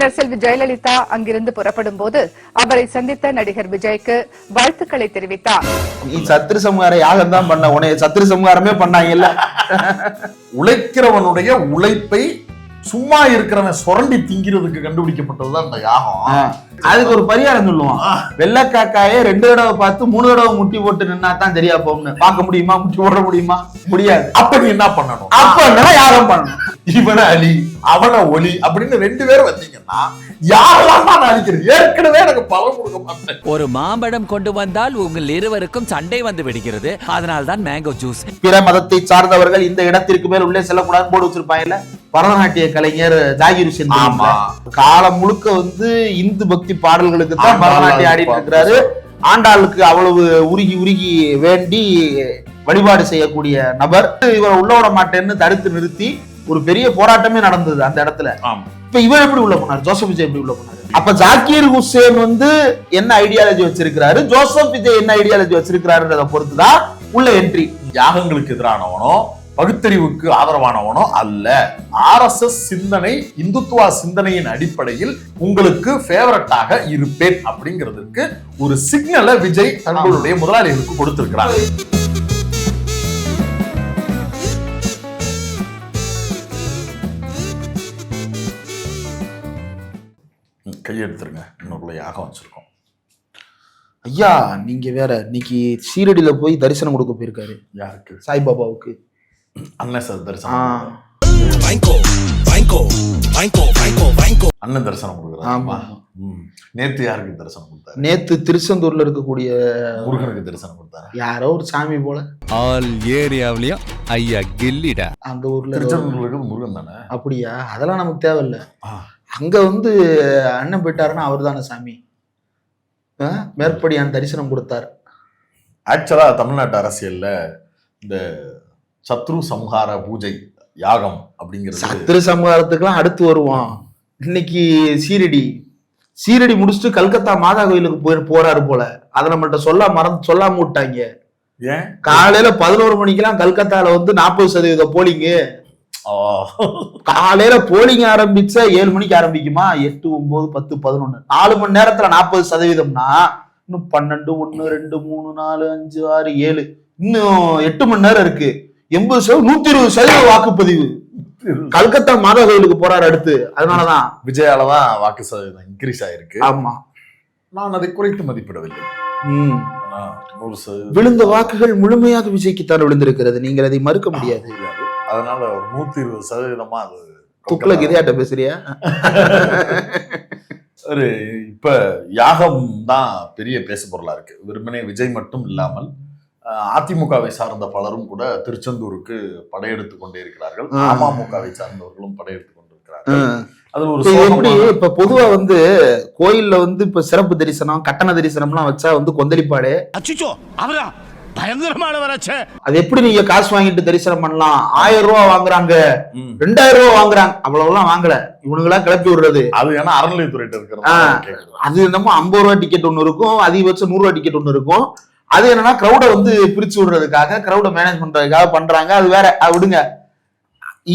ஆளுநர் செல்வி ஜெயலலிதா அங்கிருந்து புறப்படும் போது அவரை சந்தித்த நடிகர் விஜய்க்கு வாழ்த்துக்களை தெரிவித்தார். நீ சத்திர சமூகார யாகம் தான் பண்ண, உனைய சத்திர சமூகாரமே பண்ணாங்கல்ல. உழைக்கிறவனுடைய உழைப்பை சும்மா இருக்கிறவன் சுரண்டி திங்கிறதுக்கு கண்டுபிடிக்கப்பட்டதுதான் இந்த யாகம். அதுக்கு ஒரு பரிகாரம் சொல்லுவான். வெள்ளக்காக்காயே 2 தடவை பார்த்து 3 தடவை முட்டி போட்டு நின்னா தான் சரியா போகும்னு. பார்க்க முடியுமா? முட்டி போட முடியுமா? முடியாது. அப்ப நீ என்ன பண்ணணும்? அப்ப என்ன யாரும் பண்ணணும்? இவனை அலி அவனை ஒலி அப்படின்னு 2 பேரும் வந்தீங்கன்னா யாரெல்லாம் நான் அழிக்கிறது? ஏற்கனவே எனக்கு பலம் கொடுக்க மாட்டேன். ஒரு மாம்பழம் கொண்டு வந்தால் உங்கள் இருவருக்கும் சண்டை வந்து விடுகிறது. அதனால் தான் மேங்கோ ஜூஸ். பிற மதத்தை சார்ந்தவர்கள் இந்த இடத்திற்கு மேல் உள்ளே செல்லக்கூடாதுன்னு போர்டு வச்சிருப்பாங்கல்ல. பரதநாட்டிய கலைஞர் ஜாகிர் ஹுசேன் காலம் முழுக்க இந்து பக்தி பாடல்களுக்கு தான் பரதநாட்டியம் ஆடிட்டு இருக்கிறாரு. ஆண்டாளுக்கு அவ்வளவு உருகி உருகி வேண்டி வழிபாடு செய்யக்கூடிய நபர். இவர் உள்ள விட மாட்டேன்னு தடுத்து நிறுத்தி ஒரு பெரிய போராட்டமே நடந்தது அந்த இடத்துல. இப்ப இவர் எப்படி உள்ள போனார்? ஜோசப் விஜய் எப்படி உள்ள போனாரு? அப்ப ஜாகிர் ஹுசேன் என்ன ஐடியாலஜி வச்சிருக்கிறாரு, ஜோசப் விஜய் என்ன ஐடியாலஜி வச்சிருக்கிறாருன்றத பொறுத்துதான் உள்ள என்ட்ரி. யாகங்களுக்கு எதிரானவனோ பகுத்தறிவுக்கு ஆதரவானவனோ அல்ல. RSS சிந்தனை, இந்துத்துவா சிந்தனையின் அடிப்படையில் உங்களுக்கு ஃபேவரட்டாக இருப்பேன் அப்படிங்கிறதுக்கு ஒரு சிக்னலை விஜய் தங்களுடைய முதலாளிகளுக்கு கொடுத்திருக்கிறார். கையெடுத்துருங்க, இன்னொருக்குள்ள யாகம் வச்சிருக்கோம். ஐயா நீங்க வேற இன்னைக்கு சீரடியில போய் தரிசனம் கொடுக்க போயிருக்காரு. யாருக்கு? சாய்பாபாவுக்கு. அண்ணன் சார் தரிசனம். அண்ணன் தரிசனம் கொடுக்குறாரு. நேத்து யாருக்கு தரிசனம் கொடுத்தாரு? நேத்து திருச்செந்தூர்ல இருக்கக்கூடிய முருகனுக்கு தரிசனம் கொடுத்தாரு. யாரோ ஒரு சாமி போல. ஆல் ஏரியாவிலயும் ஐயா கில்லிடா. அந்த ஊர்ல திருச்செந்தூர்ல முருகன் தானே? அப்படியா? அதெல்லாம் நமக்கு தேவையில்ல. அங்க அண்ணன் போயிட்டாருன்னா அவர் தானே சாமி. மேற்படியான் தரிசனம் கொடுத்தார். ஆக்சுவலா தமிழ்நாட்டு அரசியல்ல இந்த சத்ரு சம்ஹார பூஜை யாகம் அப்படிங்கிறது, சத்ரு சம்ஹாரத்துக்குலாம் அடுத்து வருவான். இன்னைக்கு சீரடி முடிச்சுட்டு கல்கத்தா மாதா கோயிலுக்கு போறாரு போல. அதை நம்மள்ட்ட சொல்லாம விட்டாங்க. ஏன் காலையில 11 மணிக்கெல்லாம் கல்கத்தால 40% போலிங்கு. காலையில போலிங் ஆரம்பிச்சா 7 மணிக்கு ஆரம்பிக்குமா? 8, 9, 10, 11 4 மணி நேரத்துல 40%னா இன்னும் 12, 1, 2, 3, 4, 5, 6, 7 இன்னும் 8 மணி நேரம் இருக்கு. 80%, 120% வாக்குப்பதிவு. கல்கத்தா மாதா கோயிலுக்கு போறாரு அடுத்து. அதனாலதான் விஜயாலதான் வாக்கு சதவீதம் இன்க்ரீஸ் ஆயிருக்கு. ஆமா, நான் அதை குறைத்து மதிப்பிடவில்லை. விழுந்த வாக்குகள் முழுமையாக விஜய்க்குத்தான் விழுந்திருக்கிறது. நீங்கள் அதை மறுக்க முடியாது. அதனால ஒரு 120% அது துக்ளக் இதையாட்ட பேசுறியா? இப்ப யாகம் தான் பெரிய பேசு பொருளா இருக்கு. வெறுமனே விஜய் மட்டும் இல்லாமல் அதிமுகவை சார்ந்த பலரும் கூட திருச்செந்தூருக்கு படையெடுத்து கொண்டே இருக்கிறார்கள். அமமுகவை சார்ந்தவர்களும் படையெடுத்து கொண்டிருக்கிறார்கள். அது ஒரு எப்படி இப்ப பொதுவா கோயில்ல இப்ப சிறப்பு தரிசனம், கட்டண தரிசனம்லாம் வச்சா கொந்தளிப்பாடு. அது எப்படி நீங்க காசு வாங்கிட்டு தரிசனம் பண்ணலாம்? 1000 ரூபாய் வாங்குறாங்க, 2000 ரூபாய் வாங்குறாங்க. அவ்வளவு எல்லாம் வாங்கல, இவனுங்களா கிளப்பி விடுறது. அது ஏன்னா அறநிலையத்துறையிட்ட இருக்கிறது. அது என்னமோ 50 ரூபாய் டிக்கெட் ஒண்ணு இருக்கும், அதிகபட்சம் 100 ரூபாய் டிக்கெட் ஒண்ணு இருக்கும். அது என்னன்னா கிரௌட பிரிச்சு விடுறதுக்காக, கிரௌட மேனேஜ் பண்றதுக்காக பண்றாங்க. அது வேற, அது விடுங்க.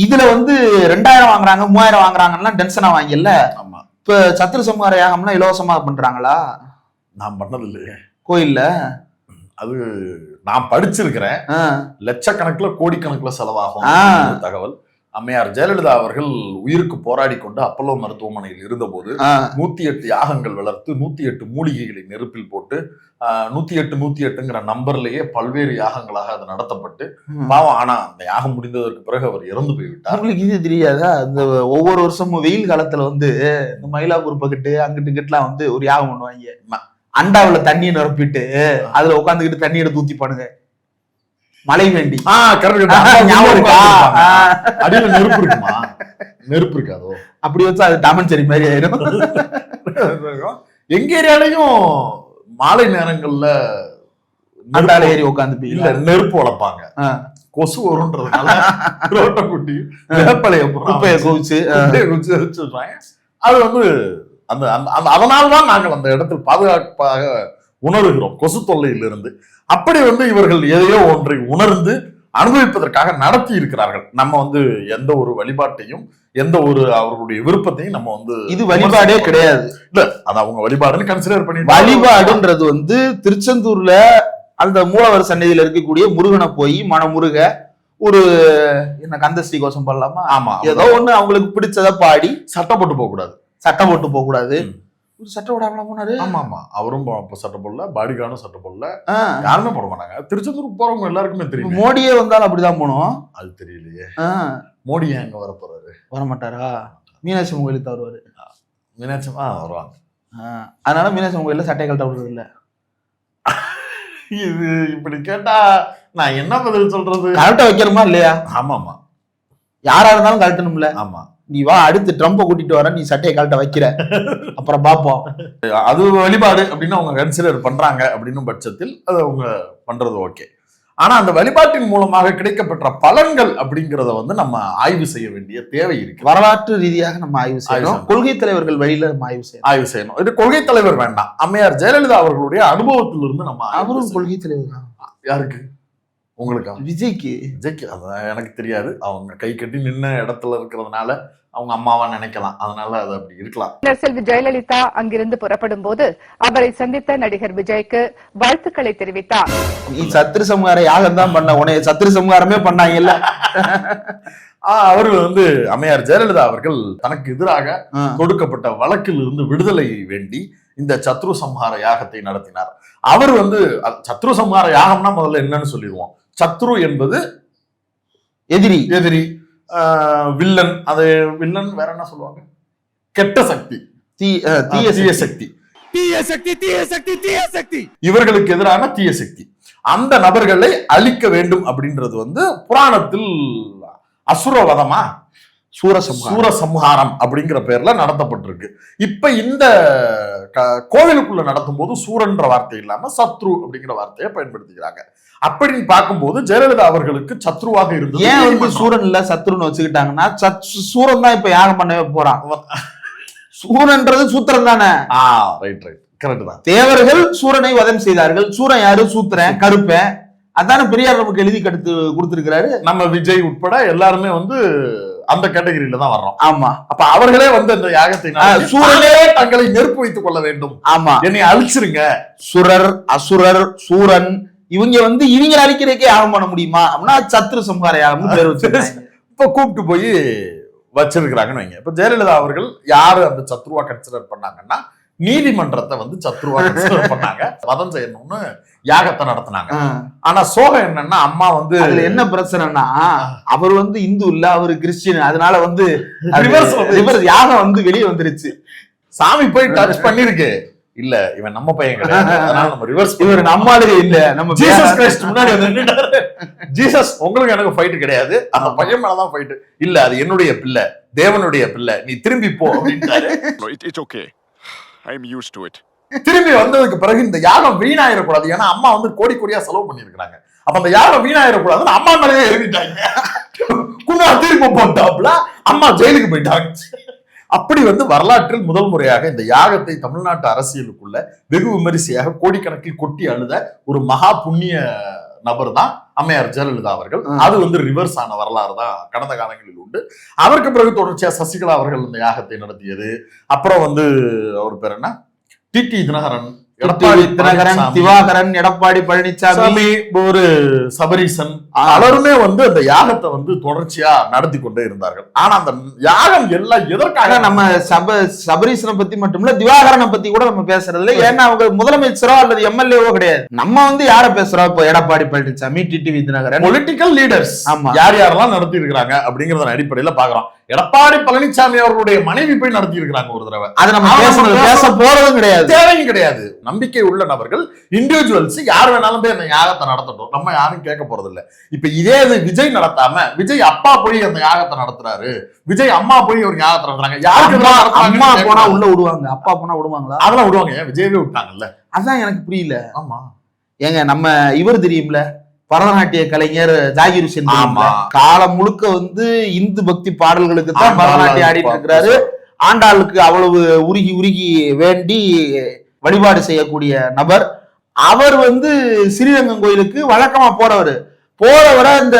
இதுல 2000 வாங்குறாங்க, 3000 வாங்குறாங்கன்னா டென்ஷனா வாங்கல. இப்ப சத்திர சம்ஹார யாகம்னா இலவசமா பண்றாங்களா? நான் பண்ணது இல்லையே கோயில்ல. அது நான் படிச்சிருக்கிறேன். லட்சக்கணக்குல கோடிக்கணக்குல செலவாகும் தகவல். அம்மையார் ஜெயலலிதா அவர்கள் உயிருக்கு போராடி கொண்டு அப்பல்லோ மருத்துவமனையில் இருந்த போது 108 யாகங்கள் வளர்த்து 108 மூலிகைகளை நெருப்பில் போட்டு 108 நம்பர்லயே பல்வேறு யாகங்களாக அது நடத்தப்பட்டு பாவம். ஆனா அந்த யாகம் முடிந்ததற்கு பிறகு அவர் இறந்து போய்விட்டார். உங்களுக்கு இது தெரியாதா? இந்த ஒவ்வொரு வருஷமும் வெயில் காலத்துல இந்த மயிலாப்பூர் பக்கத்து அங்கிட்டு இங்கிட்டுலாம் ஒரு யாகம் பண்ணுவாங்க. அண்டாவுல தண்ணியை நிரப்பிட்டு அதுல உட்காந்துக்கிட்டு தண்ணி எடுத்து ஊத்திப்பானுங்க. மழை வேண்டி. அடியில நெருப்பு இருக்குமா? நெருப்பு இருக்காதோ? அப்படி வச்சா அது டாமன்சரி மாதிரி ஆயிடும். எங்க ஏரியாலையும் மாலை நேரங்கள்ல அண்டால ஏறி உட்காந்து இல்ல நெருப்பு வளர்ப்பாங்க. கொசு வரும்ன்றதுனால ரோட்டை குட்டி வேப்பலைய குவிச்சு அது அந்த அதனால்தான் நாங்கள் அந்த இடத்தில் பாதுகாப்பாக உணர்கிறோம் கொசு தொல்லையிலிருந்து. அப்படி இவர்கள் எதையோ ஒன்றை உணர்ந்து அனுபவிப்பதற்காக நடத்தி இருக்கிறார்கள். நம்ம வந்து எந்த ஒரு வழிபாட்டையும் எந்த ஒரு அவர்களுடைய விருப்பத்தையும் நம்ம வந்து இது வழிபாடே கிடையாது. இல்ல அது அவங்க வழிபாடுன்னு கன்சிடர் பண்ணி வழிபாடுன்றது வந்து திருச்செந்தூர்ல அந்த மூலவர் சன்னதியில இருக்கக்கூடிய முருகனை போய் மனமுருக ஒரு என்ன கந்தஸ்ரீ கோஷம் பண்ணலாமா, ஆமா ஏதோ ஒண்ணு அவங்களுக்கு பிடிச்சத பாடி சட்டம் போட்டு போக கூடாது, சட்டம் போட்டு போக கூடாது. ஒரு சட்டம் போடாமல போனாரு. ஆமா ஆமா அவரும் சட்டம் போடல, பாடிகார்டும் சட்டம் போடல, யாருமே போட மாட்டாங்க. திருச்செந்தூருக்கு போறவங்க எல்லாருக்குமே தெரியும். மோடியே வந்தாலும் அப்படிதான் போனோம். அது தெரியலையே. மோடி எங்க வர போறாரு? வரமாட்டாரா? மீனாட்சி அம்மன் கோயிலுக்கு வருவாரு. மீனாட்சி வருவாங்க. அதனால மீனாட்சி அம்மன் கோயில சட்டை கழட்ட விடுறது இல்ல. இது இப்படி கேட்டா நான் என்ன பதில் சொல்றது? கரெக்டா வைக்கணுமா இல்லையா? ஆமா ஆமா யாரா இருந்தாலும் கழட்டணும்ல. ஆமா நீ வா அடுத்து ட்ரம்ப கூட்டிட்டு வர, நீ சட்டையை கழட்ட வைக்கிற, அப்புறம் பாப்போம். அது வழிபாடு அப்படின்னு அவங்க கன்சிடர் பண்றாங்க அப்படின்னு பட்சத்தில் அது அவங்க பண்றது ஓகே. ஆனா அந்த வழிபாட்டின் மூலமாக கிடைக்கப்பெற்ற பலன்கள் அப்படிங்கறத வந்து நம்ம ஆய்வு செய்ய வேண்டிய தேவை இருக்கு. வரலாற்று ரீதியாக நம்ம ஆய்வு செய்யணும். கொள்கை தலைவர்கள் வழியில நம்ம ஆய்வு செய்யணும். இது கொள்கை தலைவர் வேண்டாம், அம்மையார் ஜெயலலிதா அவர்களுடைய அனுபவத்திலிருந்து நம்ம அவரும் கொள்கை தலைவர் தான். யாருக்கு? உங்களுக்கு? விஜய்க்கு. விஜய்க்கு அதான் எனக்கு தெரியாது. அவங்க கை கட்டி நின்ன இடத்துல இருக்கிறதுனால அவங்க அம்மாவா நினைக்கலாம், அதனால அது அப்படி இருக்கலாம். செல்வி ஜெயலலிதா அங்கிருந்து புறப்படும் போது அவரை சந்தித்த நடிகர் விஜய்க்கு வாழ்த்துக்களை தெரிவித்தார். நீ சத்திர சமூகார யாகம் தான் பண்ண, உனைய சத்திர சமூகாரமே பண்ணாங்கல்ல. அவர் வந்து அம்மையார் ஜெயலலிதா அவர்கள் தனக்கு எதிராக கொடுக்கப்பட்ட வழக்கில் இருந்து விடுதலை வேண்டி இந்த சத்ரு சம்ஹார யாகத்தை நடத்தினார். அவர் வந்து சத்ரு சம்ஹார யாகம்னா முதல்ல என்னன்னு சொல்லிடுவோம். சத்ரு என்பது எதிரி, எதிரி, வில்லன். அது வில்லன் வேற என்ன சொல்லுவாங்க? கெட்ட சக்தி, தீய சக்தி, தீய சக்தி, தீய சக்தி, தீய சக்தி, இவர்களுக்கு எதிரான தீய சக்தி. அந்த நபர்களை அழிக்க வேண்டும் அப்படின்றது வந்து புராணத்தில் அசுரவதமா சூரசம்ஹாரம் அப்படிங்கிற பேர்ல நடத்தப்பட்டிருக்கு. இப்ப இந்த கோவிலுக்குள்ள நடத்தும் போது சூரன்ற வார்த்தை இல்லாம சத்ரு அப்படிங்கிற வார்த்தையை பயன்படுத்திக்கிறாங்க. அப்படின்னு பார்க்கும்போது ஜெயலலிதா அவர்களுக்கு சத்ருவாக இருந்தது. ஏன் வந்து சூரன் இல்ல சத்ருன்னு வச்சுக்கிட்டாங்கன்னா, சூரன் தான் இப்ப யாகம் பண்ணவே போறான். சூரன்றது சூத்திரன் தானே. ரைட் ரைட் கரெக்ட் தான். தேவர்கள் சூரனை வதம் செய்தார்கள். சூரன் யாரு? சூத்திரன், கருப்பேன். அதான பெரியார் நமக்கு எழுதி கொடுத்திருக்கிறாரு. நம்ம விஜய் உட்பட எல்லாருமே வந்து அந்த கேட்டகரியில தான் வர்றோம். ஆமா. அப்ப அவர்களே வந்து அந்த யாகத்தை சூரனே தங்களை நெருப்பு வைத்துக் கொள்ள வேண்டும். ஆமா, என்னை அழிச்சிருங்க. சுரர், அசுரர், சூரன் இவங்க வந்து இவங்க அழிக்கிறதுக்கே யாகம் பண்ண முடியுமா அப்படின்னா சத்ரு சம்ஹார யாகம்னு பேர் வச்சிருக்காங்க. இப்ப கூப்பிட்டு போய் வச்சிருக்கிறாங்கன்னு வைங்க. இப்ப ஜெயலலிதா அவர்கள் யாரு அந்த சத்ருவா கன்சிடர் பண்ணாங்கன்னா, நீதிமன்றத்தை வந்து சத்ருவா கன்சிடர் பண்ணாங்க. வதம் செய்யணும்னு யாகத்தை நடத்தினாங்க. ஆனா சோகம் என்னன்னா, அம்மா வந்து அதுல என்ன பிரச்சனைனா, அவர் வந்து இந்து இல்ல, அவரு கிறிஸ்டின். அதனால வந்து யாகம் வந்து வெளியே வந்துருச்சு. சாமி போய் டச் பண்ணிருக்கு. இல்ல இவன் நம்ம பையன் கிடையாது, அதனால நம்ம ரிவர்ஸ். இவர் நம்மளுக்கு இல்ல, நம்ம ஜீசஸ் கிரைஸ்ட் முன்னாடி வந்து ஜீசஸ் உங்களுக்கு எனக்கு ஃபைட் கிடையாது, அந்த பையன் மேலதான் ஃபைட். இல்ல அது என்னுடைய பிள்ளை, தேவனுடைய பிள்ளை, நீ திரும்பி போ அப்படின்ட்டாரு. It's okay. I'm used to it. திரும்பி வந்ததுக்கு பிறகு இந்த யாகம் வீணாயிடக்கூடாது, ஏன்னா அம்மா வந்து கோடி கோடியா செலவு பண்ணிருக்காங்க. அப்ப அந்த யாகம் வீணாயிடக்கூடாதுன்னு அம்மா மேலேயே எழுதிட்டாங்க. குண்டா திரும்ப போட்டாப்ல அம்மா ஜெயிலுக்கு போயிட்டாங்க. அப்படி வந்து வரலாற்றில் முதல் முறையாக இந்த யாகத்தை தமிழ்நாட்டு அரசியலுக்குள்ள வெகு விமரிசையாக கோடிக்கணக்கில் கொட்டி அழுத ஒரு மகா புண்ணிய நபர் தான் அம்மையார் ஜெயலலிதா அவர்கள். அது வந்து ரிவர்ஸ் ஆன வரலாறு தான் கடந்த காலங்களில் உண்டு. அதற்கு பிறகு தொடர்ச்சியா சசிகலா அவர்கள் இந்த யாகத்தை நடத்தியது. அப்புறம் வந்து அவர் பேர் என்ன, டிடி தினகரன், எடப்பாடி தினகரன், திவாகரன், எடப்பாடி பழனிசாமி, ஒரு சபரீசன், பலருமே வந்து அந்த யாகத்தை வந்து தொடர்ச்சியா நடத்தி கொண்டே இருந்தார்கள். ஆனா அந்த யாகம் எல்லாம் எதற்காக, நம்ம சபரீசனை பத்தி மட்டும் இல்ல, திவாகரனை பத்தி கூட நம்ம பேசுறது இல்லை. ஏன்னா அவங்க முதலமைச்சரோ அல்லது எம்எல்ஏவோ கிடையாது. நம்ம வந்து யார பேசுறோம்? இப்போ Edappadi Palaniswami, TTV Dhinakaran, political leaders யார் யாரெல்லாம் நடத்தி இருக்கிறாங்க அப்படிங்கறத அடிப்படையில பாக்குறோம். எடப்பாடி பழனிசாமி அவர்களுடைய மனைவி போய் நடத்தி இருக்கிறாங்க ஒரு தடவை. அதை நம்ம பேச போறதும் கிடையாது, தேவையும் கிடையாது. நம்பிக்கை உள்ள நபர்கள், இண்டிவிஜுவல்ஸ் யார் வேணாலும் போய் அந்த யாகத்தை நடத்தட்டும், நம்ம யாரும் கேட்க போறது இல்ல. இப்ப இதே இது விஜய் நடத்தாம விஜய் அப்பா போய் அந்த யாகத்தை நடத்துறாரு, விஜய் அம்மா போய் ஒரு யாகத்தை நடத்துறாங்க. யாருக்கு அம்மா போனா உள்ள விடுவாங்க, அப்பா போனா விடுவாங்களா? அதெல்லாம் விடுவாங்க. ஏன் விஜயவே விட்டாங்கல்ல? அதான் எனக்கு புரியல. ஆமா ஏங்க, நம்ம இவர் தெரியும்ல, பரதநாட்டிய கலைஞர் ஜாகிர் ஹுசேன். காலம் முழுக்க வந்து இந்து பக்தி பாடல்களுக்கு தான் பரதநாட்டியம் ஆடிட்டு இருக்கிறாரு. ஆண்டாளுக்கு அவ்வளவு உருகி உருகி வேண்டி வழிபாடு செய்யக்கூடிய நபர் அவர். வந்து ஸ்ரீரங்கம் கோயிலுக்கு வழக்கமா போறவர். போறவரை இந்த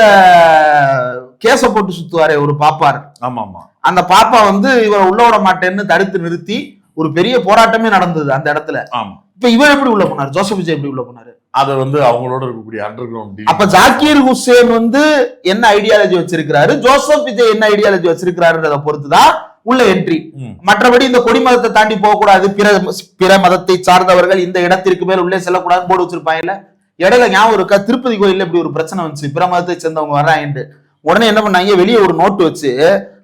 கேச போட்டு சுத்துவாரே ஒரு பாப்பார், ஆமா ஆமா, அந்த பாப்பா வந்து இவரை உள்ள விட மாட்டேன்னு தடுத்து நிறுத்தி ஒரு பெரிய போராட்டமே நடந்தது அந்த இடத்துல. ஆமா. இப்ப இவர் எப்படி உள்ள போனாரு, ஜோசப் விஜய் எப்படி உள்ள போனாரு? அது வந்து அவங்களோட இருக்கக்கூடிய அண்டர் கிரவுண்ட். அப்ப ஜாக்கீர் ஹுசேன் வந்து என்ன ஐடியாலஜி வச்சிருக்கிறாரு, ஜோசப் விஜய் என்ன ஐடியாலஜி வச்சிருக்கிறாருன்றத பொறுத்துதான் உள்ள என்ட்ரி. மற்றபடி இந்த கொடி மதத்தை தாண்டி போக கூடாது, பிற மதத்தை சார்ந்தவர்கள் இந்த இடத்திற்கு மேல் உள்ளே செல்லக்கூடாது போர்டு வச்சிருப்பாங்கல்ல. இடையில ஞாபகம் இருக்கா, திருப்பதி கோயில்ல இப்படி ஒரு பிரச்சனை வந்துச்சு, பிற மதத்தை சேர்ந்தவங்க வர்றாங்க. உடனே என்ன பண்ணாங்க, வெளியே ஒரு நோட்டு வச்சு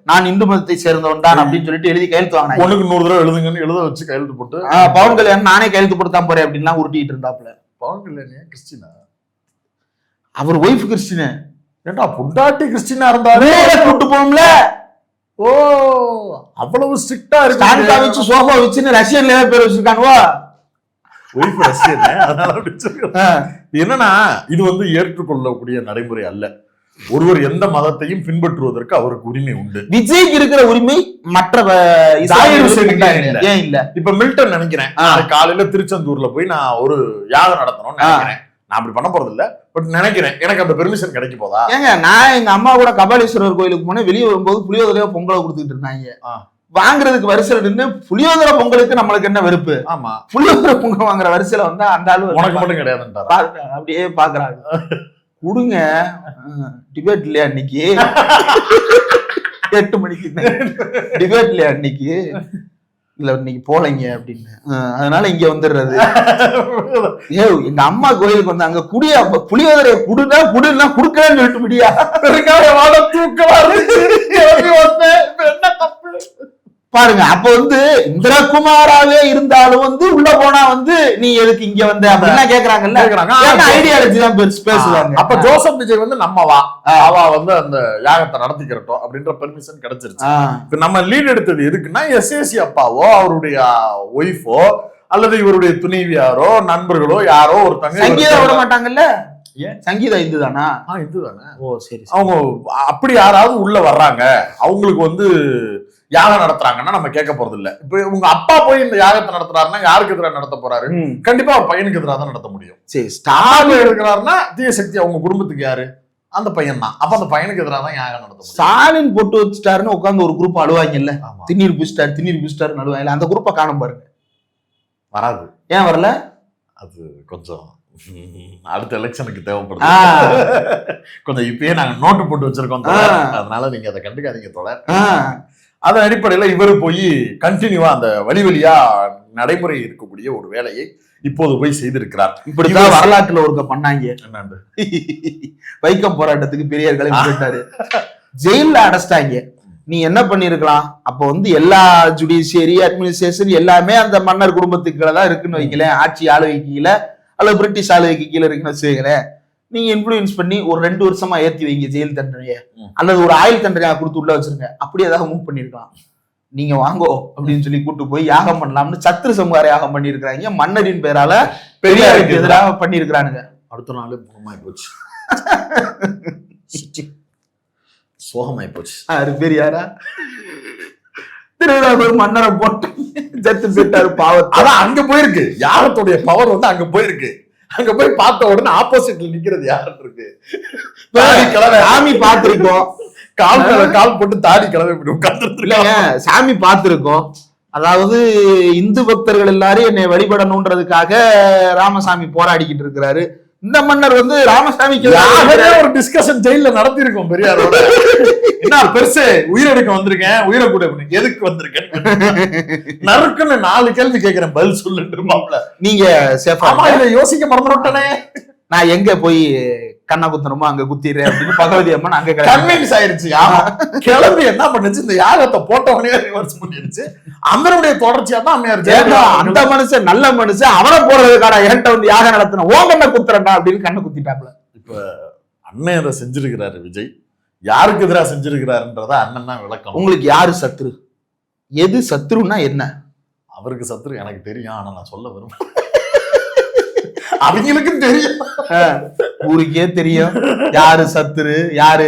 நான் இந்து மதத்தை சேர்ந்தவன் தான் அப்படின்னு சொல்லிட்டு எழுதி கையெழுத்து வாங்கினாங்க. ஒண்ணுக்கு 100 தடவை எழுதுங்கன்னு எழுத வச்சு கையெழுத்து போட்டு பவன் கல்யாணம் நானே கையெழுத்து போட்டுதான் போறேன் அப்படின்லாம் உருட்டிட்டு இருந்தாப்ல. பவன் கல்யாணம் கிறிஸ்டினா, அவர் ஒய்ஃப் கிறிஸ்டின். ஏண்டா பொண்டாட்டி கிறிஸ்டினா இருந்தாரு கூட்டு போகும்ல. ஓ அவ்வளவு ஸ்ட்ரிக்டா ஸ்டாண்டா வச்சு சோஃபா வச்சுன்னு ரஷ்யன்ல பேர் வச்சிருக்கானுவா, ஒய்ஃப் ரஷ்யன். அதனால என்னன்னா இது வந்து ஏற்றுக்கொள்ளக்கூடிய நடைமுறை அல்ல. ஒருவர் எந்த மதத்தையும் பின்பற்றுவதற்கு அவருக்கு உரிமை உண்டு. விஜய்க்கு இருக்கிற உரிமை மற்ற ஏன் இல்ல? இப்ப மில்டன் நினைக்கிறேன் காலையில திருச்செந்தூர்ல போய் நான் ஒரு யாகம் நடத்தணும்னு நினைக்கிறேன். நான் அப்படி பண்ண போறது இல்ல, பட் நினைக்கிறேன் எனக்கு அந்த பெர்மிஷன் கிடைக்க போதா? ஏங்க நான் எங்க அம்மா கூட கபாலீஸ்வரர் கோயிலுக்கு போனேன், வெளியே வரும்போது புளியோதரையோ பொங்கலை கொடுத்துட்டு இருந்தாங்க. வாங்குறதுக்கு வரிசையில நின்று புளியோதரை பொங்கலுக்கு நம்மளுக்கு என்ன வெறுப்பு? ஆமா, புளியோதரை பொங்கல் வாங்குற வரிசையில வந்தா அந்த ஆளு உனக்கு மட்டும் கிடையாதுன்றாரு. அப்படியே பாக்குறாங்க. கொடுங்க, டிபேட் இல்லையா இன்னைக்கு 8 மணிக்கு டிபேட் இல்லையா இன்னைக்கு, இல்ல இன்னைக்கு போலங்க அப்படின்னு, அதனால இங்க வந்துடுறது. ஏ எங்க அம்மா கோயிலுக்கு வந்தாங்க, குடியா புளியோதரைய குடுனா குடுனா குடுக்கலன்னு சொல்லிட்டு முடியா என்ன தப்பு பாருங்க. அப்ப வந்து இந்திரகுமாராவே இருந்தாலும் வந்து உள்ள போனா வந்து நீ எதுக்கு இங்க வந்த அப்படின்னா கேக்குறாங்கல்ல, ஐடியாலஜி தான் பேசுவாங்க. அப்ப ஜோசப் விஜய் வந்து நம்மவா அவா வந்து அந்த யாகத்தை நடத்திக்கிறட்டும் அப்படின்ற பெர்மிஷன் கிடைச்சிருச்சு. இப்ப நம்ம லீட் எடுத்தது எதுக்குன்னா எஸ்ஏசி அப்பாவோ அவருடைய ஒய்ஃபோ அல்லது இவருடைய துணைவியாரோ நண்பர்களோ யாரோ ஒரு தங்க சங்கீதா விட மாட்டாங்கல்ல. சங்கீதா இந்து தானா? இந்து தானே. ஓ சரி. அவங்க அப்படி யாராவது உள்ள வர்றாங்க, அவங்களுக்கு வந்து யாகம் நடத்துறாங்கன்னா நம்ம கேட்க போறது இல்ல. இப்ப உங்க அப்பா போய் இந்த யாகத்தை நடத்துறாருன்னா யாருக்கு எதிராக நடத்த போறாரு? கண்டிப்பா அவர் பையனுக்கு எதிராக தான் நடத்த முடியும். சரி, ஸ்டாலின் இருக்கிறாருன்னா தீய சக்தி அவங்க குடும்பத்துக்கு யாரு? அந்த பையன் தான். அப்ப அந்த பையனுக்கு எதிராக தான் யாகம் நடத்த முடியும். ஸ்டாலின் போட்டு வச்சுட்டாருன்னு உட்காந்து ஒரு குரூப் அழுவாங்கல்ல, திண்ணீர் பூசிட்டாரு அழுவாங்க, அந்த குரூப்பை காணும் பாருங்க. வராது. ஏன் வரல? அது கொஞ்சம் அடுத்த எலெக்ஷனுக்கு தேவைப்படுது. கொஞ்சம் இப்பயே நாங்க நோட்டு போட்டு வச்சிருக்கோம், அதனால நீங்க அதை கண்டுக்காதீங்க தோழர். அதன் அடிப்படையில இவரு போய் கண்டினியூவா அந்த வழிவழியா நடைமுறை இருக்கக்கூடிய ஒரு வேலையை இப்போது போய் செய்திருக்கிறார். இப்படிதான் வரலாற்றுல ஒருக்க பண்ணாங்க. என்னண்டு வைக்கம் போராட்டத்துக்கு பெரியார்களை விட்டாரு, ஜெயில அடைச்சிட்டாங்க. நீ என்ன பண்ணிருக்கலாம், அப்ப வந்து எல்லா ஜுடிஷியரி அட்மினிஸ்ட்ரேஷன் எல்லாமே அந்த மன்னர் குடும்பத்துக்குள்ள தான் இருக்குன்னு வைக்கல, ஆட்சி ஆளுகை கீழே அல்லது பிரிட்டிஷ் ஆளுகைக்கு கீழே இருக்குன்னு வச்சுக்கிறேன். நீங்க இன்ஃபுளுன்ஸ் பண்ணி ஒரு 2 வருஷமா ஏத்தி வைங்க ஜெயில் தண்டனைய, அல்லது ஒரு ஆயுள் தண்டனையா கொடுத்து உள்ள வச்சிருங்க, அப்படி ஏதாவது மூவ் பண்ணிருக்கலாம். நீங்க வாங்கோ அப்படின்னு சொல்லி கூட்டு போய் யாகம் பண்ணலாம்னு சத்ரு சம்ஹார யாகம் பண்ணிருக்காங்க. மன்னரின் பேரால பெரியாருக்கு எதிராக பண்ணிருக்கிறானுங்க. அடுத்த நாள் முகமாய் போச்சு, சோகமாய் போச்சு. பெரியாரா திருவிழாவில் மன்னரை போட்டு ஜத்து போயிட்டாரு பாவம். அதான் அங்க போயிருக்கு, யாகத்துடைய பவர் வந்து அங்க போயிருக்கு. அங்க போய் பார்த்த உடனே ஆப்போசிட்ல நிக்கிறது யாருன்னு இருக்கு, சாமி பார்த்திருக்கோம், கால் போட்டு தாடி கிளம்பி உட்கார்ந்து சாமி பார்த்திருக்கோம். அதாவது இந்து பக்தர்கள் எல்லாரும் என்னை வழிபடணும்ன்றதுக்காக ராமசாமி போராடிக்கிட்டு இருக்கிறாரு. இந்த மன்னர் வந்து ராமசாமிக்கு ஒரு டிஸ்கஷன் ஜெயில நடத்தி இருக்கோம் பெரியாரோட. என்ன பெருசு உயிரெடுக்க வந்திருக்கேன், உயிரை கூட எதுக்கு வந்திருக்கேன், நறுக்குன்னு 4 கேள்வி கேட்கிறேன், பதில் சொல்லுன்னு. நீங்க யோசிக்க மறந்துட்டனே, நான் எங்க போய் கண்ணா குத்தணுமோ அங்க குத்திடுறேன் அப்படின்னு பகவதி அம்மன் அங்க கன்வின்ஸ் ஆயிருச்சு. கிளம்பி என்ன பண்ணுச்சு, இந்த யாகத்தை போட்டவனே ரிவர்ஸ் பண்ணிருச்சு. அம்மனுடைய தொடர்ச்சியா தான் அம்மையார் ஜெயலலிதா, அந்த மனுஷன் நல்ல மனுஷன், அவனை போடுறதுக்கான என்கிட்ட வந்து யாகம் நடத்தின ஓ கண்ணை குத்துறா அப்படின்னு கண்ணை குத்திட்டாப்ல. இப்ப அண்ணன் அதை செஞ்சிருக்கிறாரு விஜய், யாருக்கு எதிராக செஞ்சிருக்கிறாருன்றத அண்ணன் தான் விளக்கம். உங்களுக்கு யாரு சத்ரு, எது சத்ருன்னா என்ன? அவருக்கு சத்ரு எனக்கு தெரியும், ஆனா நான் சொல்ல விரும்ப, அவங்களுக்கும் தெரியும், ஊருக்கே தெரியும் யாரு சத்துரு யாரு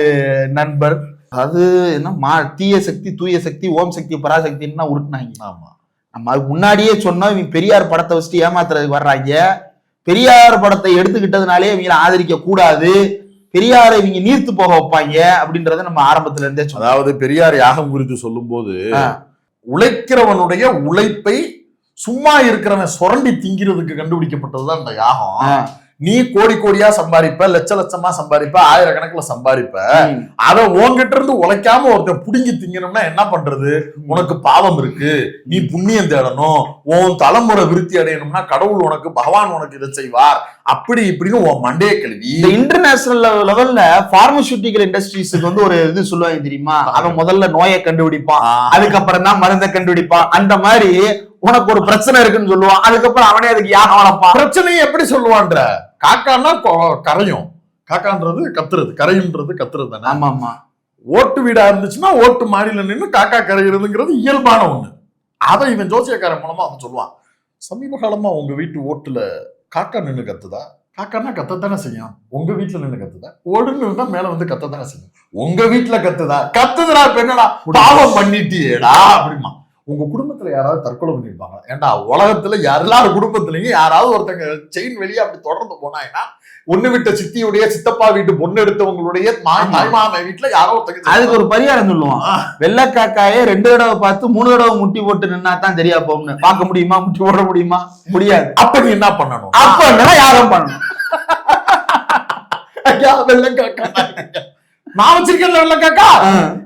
நண்பர். அது என்ன தீய சக்தி தூய சக்தி ஓம் சக்தி பராசக்தின்னு உருட்டுனாங்க. ஆமா, நம்ம முன்னாடியே சொன்னோம், இவங்க பெரியார் படத்தை வச்சுட்டு ஏமாத்துறதுக்கு வர்றாங்க. பெரியார் படத்தை எடுத்துக்கிட்டதுனாலே இவங்களை ஆதரிக்க கூடாது, பெரியாரை இவங்க நீர்த்து போக வைப்பாங்க அப்படின்றத நம்ம ஆரம்பத்துல இருந்தே சொன்னோம். அதாவது பெரியார் யாகம் குறித்து சொல்லும் போது உழைக்கிறவனுடைய உழைப்பை சும்மா இருக்கிறவன் சுரண்டி திங்கிறதுக்கு கண்டுபிடிக்கப்பட்டதுதான் இந்த யாகம். நீ கோடி கோடியா சம்பாதிப்ப, லட்ச லட்சமா சம்பாதிப்ப, ஆயிரக்கணக்கில் சம்பாதிப்ப, அதை உன்கிட்ட இருந்து உழைக்காம ஒருத்தன் புடுங்கி திங்கணும்னா என்ன பண்றது? உனக்கு பாவம் இருக்கு, நீ புண்ணியம் தேடணும், உன் தலைமுறை விருத்தி அடையணும்னா கடவுள் உனக்கு, பகவான் உனக்கு இதை செய்வார், அப்படி இப்படின்னு உன் மண்டைய கல்வி. இந்த இன்டர்நேஷனல் லெவல்ல பார்மசூட்டிக்கல் இண்டஸ்ட்ரீஸுக்கு வந்து ஒரு இது சொல்லுவாங்க தெரியுமா? அவன் முதல்ல நோயை கண்டுபிடிப்பான், அதுக்கப்புறம் தான் மருந்தை கண்டுபிடிப்பான். அந்த மாதிரி உனக்கு ஒரு பிரச்சனை இருக்குன்னு சொல்லுவான், அதுக்கப்புறம் அவனே அதுக்கு யாகம் வளர்ப்பான். பிரச்சனையை எப்படி சொல்லுவான்ற? காக்கான்னா கரையும், காக்கான்றது கத்துறது, கரையுன்றது கத்துறது தானே. ஆமா ஆமா. ஓட்டு வீடா இருந்துச்சுன்னா ஓட்டு மாடியில நின்று காக்கா கரைகிறதுங்கிறது இயல்பான ஒண்ணு. அதை இவன் ஜோசியக்காரன் மூலமா அவன் சொல்லுவான். சமீப காலமா உங்க வீட்டு ஓட்டுல காக்கா நின்று கத்துதா? காக்கான்னா கத்தத்தானே செய்யும். உங்க வீட்டுல நின்று கத்துதா? ஓடுன்னு இருந்தா மேல வந்து கத்தத்தானே செய்யும். உங்க வீட்டுல கத்துதா? கத்துதுடா, பெண்ணடா, பாவம் பண்ணிட்டியேடா அப்படிமா. உங்க குடும்பத்துல யாராவது தற்கொலை பண்ணிருப்பாங்க? ஏன்டா உலகத்துல எல்லாரும் குடும்பத்திலயும் யாராவது ஒருத்தங்க செயின் வெளியே அப்படி தொடர்ந்து போனாங்கன்னா, ஒண்ணு விட்ட சித்தியுடைய சித்தப்பா வீட்டு பொண்ணு எடுத்தவங்களுடைய தாய்மாம வீட்டுல யாரோ ஒருத்தங்க. அதுக்கு ஒரு பரிகாரம் சொல்லுவான். வெள்ளைக்காக்காய 2 தடவை பார்த்து 3 தடவை முட்டி போட்டு நின்னா தான் சரியா போகும்னு. பார்க்க முடியுமா? முட்டி போட முடியுமா? முடியாது. அப்ப நீ என்ன பண்ணணும்? அப்ப என்ன யாரும் பண்ணணும்? ஐயா வெள்ளைக்காக்கா நான் வச்சிருக்கேன், வெள்ளைக்காக்கா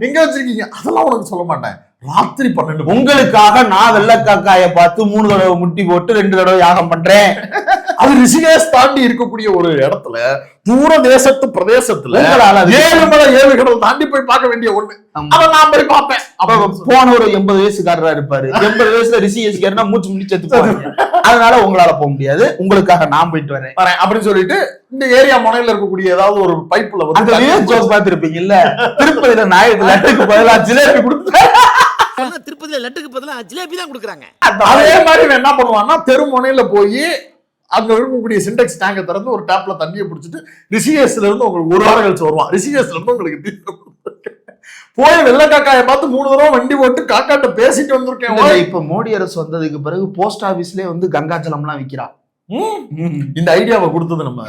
எங்க வச்சிருக்கீங்க? அதெல்லாம் உனக்கு சொல்ல மாட்டேன். ராத்திரி 12 உங்களுக்காக நான் வெள்ளைக்காக்காய பார்த்து 3 தடவை முட்டி போட்டு 2 தடவை யாகம் பண்றேன். அது ரிஷிகேஷ் தாண்டி இருக்கக்கூடிய ஒரு இடத்துல, தூர தேசத்து பிரதேசத்துல 7 மலை 7 கடல் தாண்டி போய் பார்க்க வேண்டிய ஒண்ணு. அதை நான் போய் பார்ப்பேன். போன ஒரு 80 வயசுக்காரரா இருப்பாரு. 80 வயசுல ரிஷிகேஷ்காரனா மூச்சு முடி செத்து போவாங்க. அதனால உங்களால போக முடியாது, உங்களுக்காக நான் போயிட்டு வரேன் அப்படின்னு சொல்லிட்டு இந்த ஏரியா முனையில இருக்கக்கூடிய ஏதாவது ஒரு பைப்புல வந்து பார்த்திருப்பீங்கல்ல, திருப்பதியில நாயகத்துல லட்டுக்கு பதிலா ஜிலேபி கொடுத்தாங்க. திருப்பதியில லட்டுக்கு பதிலா ஜிலேபி தான் கொடுக்குறாங்க. அதே மாதிரி என்ன பண்ணுவான்னா, தெரு முனையில போய் அங்க இருக்கக்கூடிய சிண்டெக்ஸ் டேங்கை திறந்து ஒரு டேப்ல தண்ணியை பிடிச்சிட்டு ரிஷிகேஷ்ல இருந்து உங்களுக்கு 1 வாரம் கழிச்சு வருவான். ரிஷிகேஷ்ல இருந்து உங்களுக்கு போய் வெள்ளைக்காக்காய பார்த்து 3 தடவை வண்டி போட்டு காக்காட்ட பேசிட்டு வந்திருக்கேன். இப்ப மோடி அரசு வந்ததுக்கு பிறகு போஸ்ட் ஆபீஸ்லயே வந்து கங்காஜலம் எல்லாம் விக்கிறான். இந்த ஐடியாவை கொடுத்தது நம்ம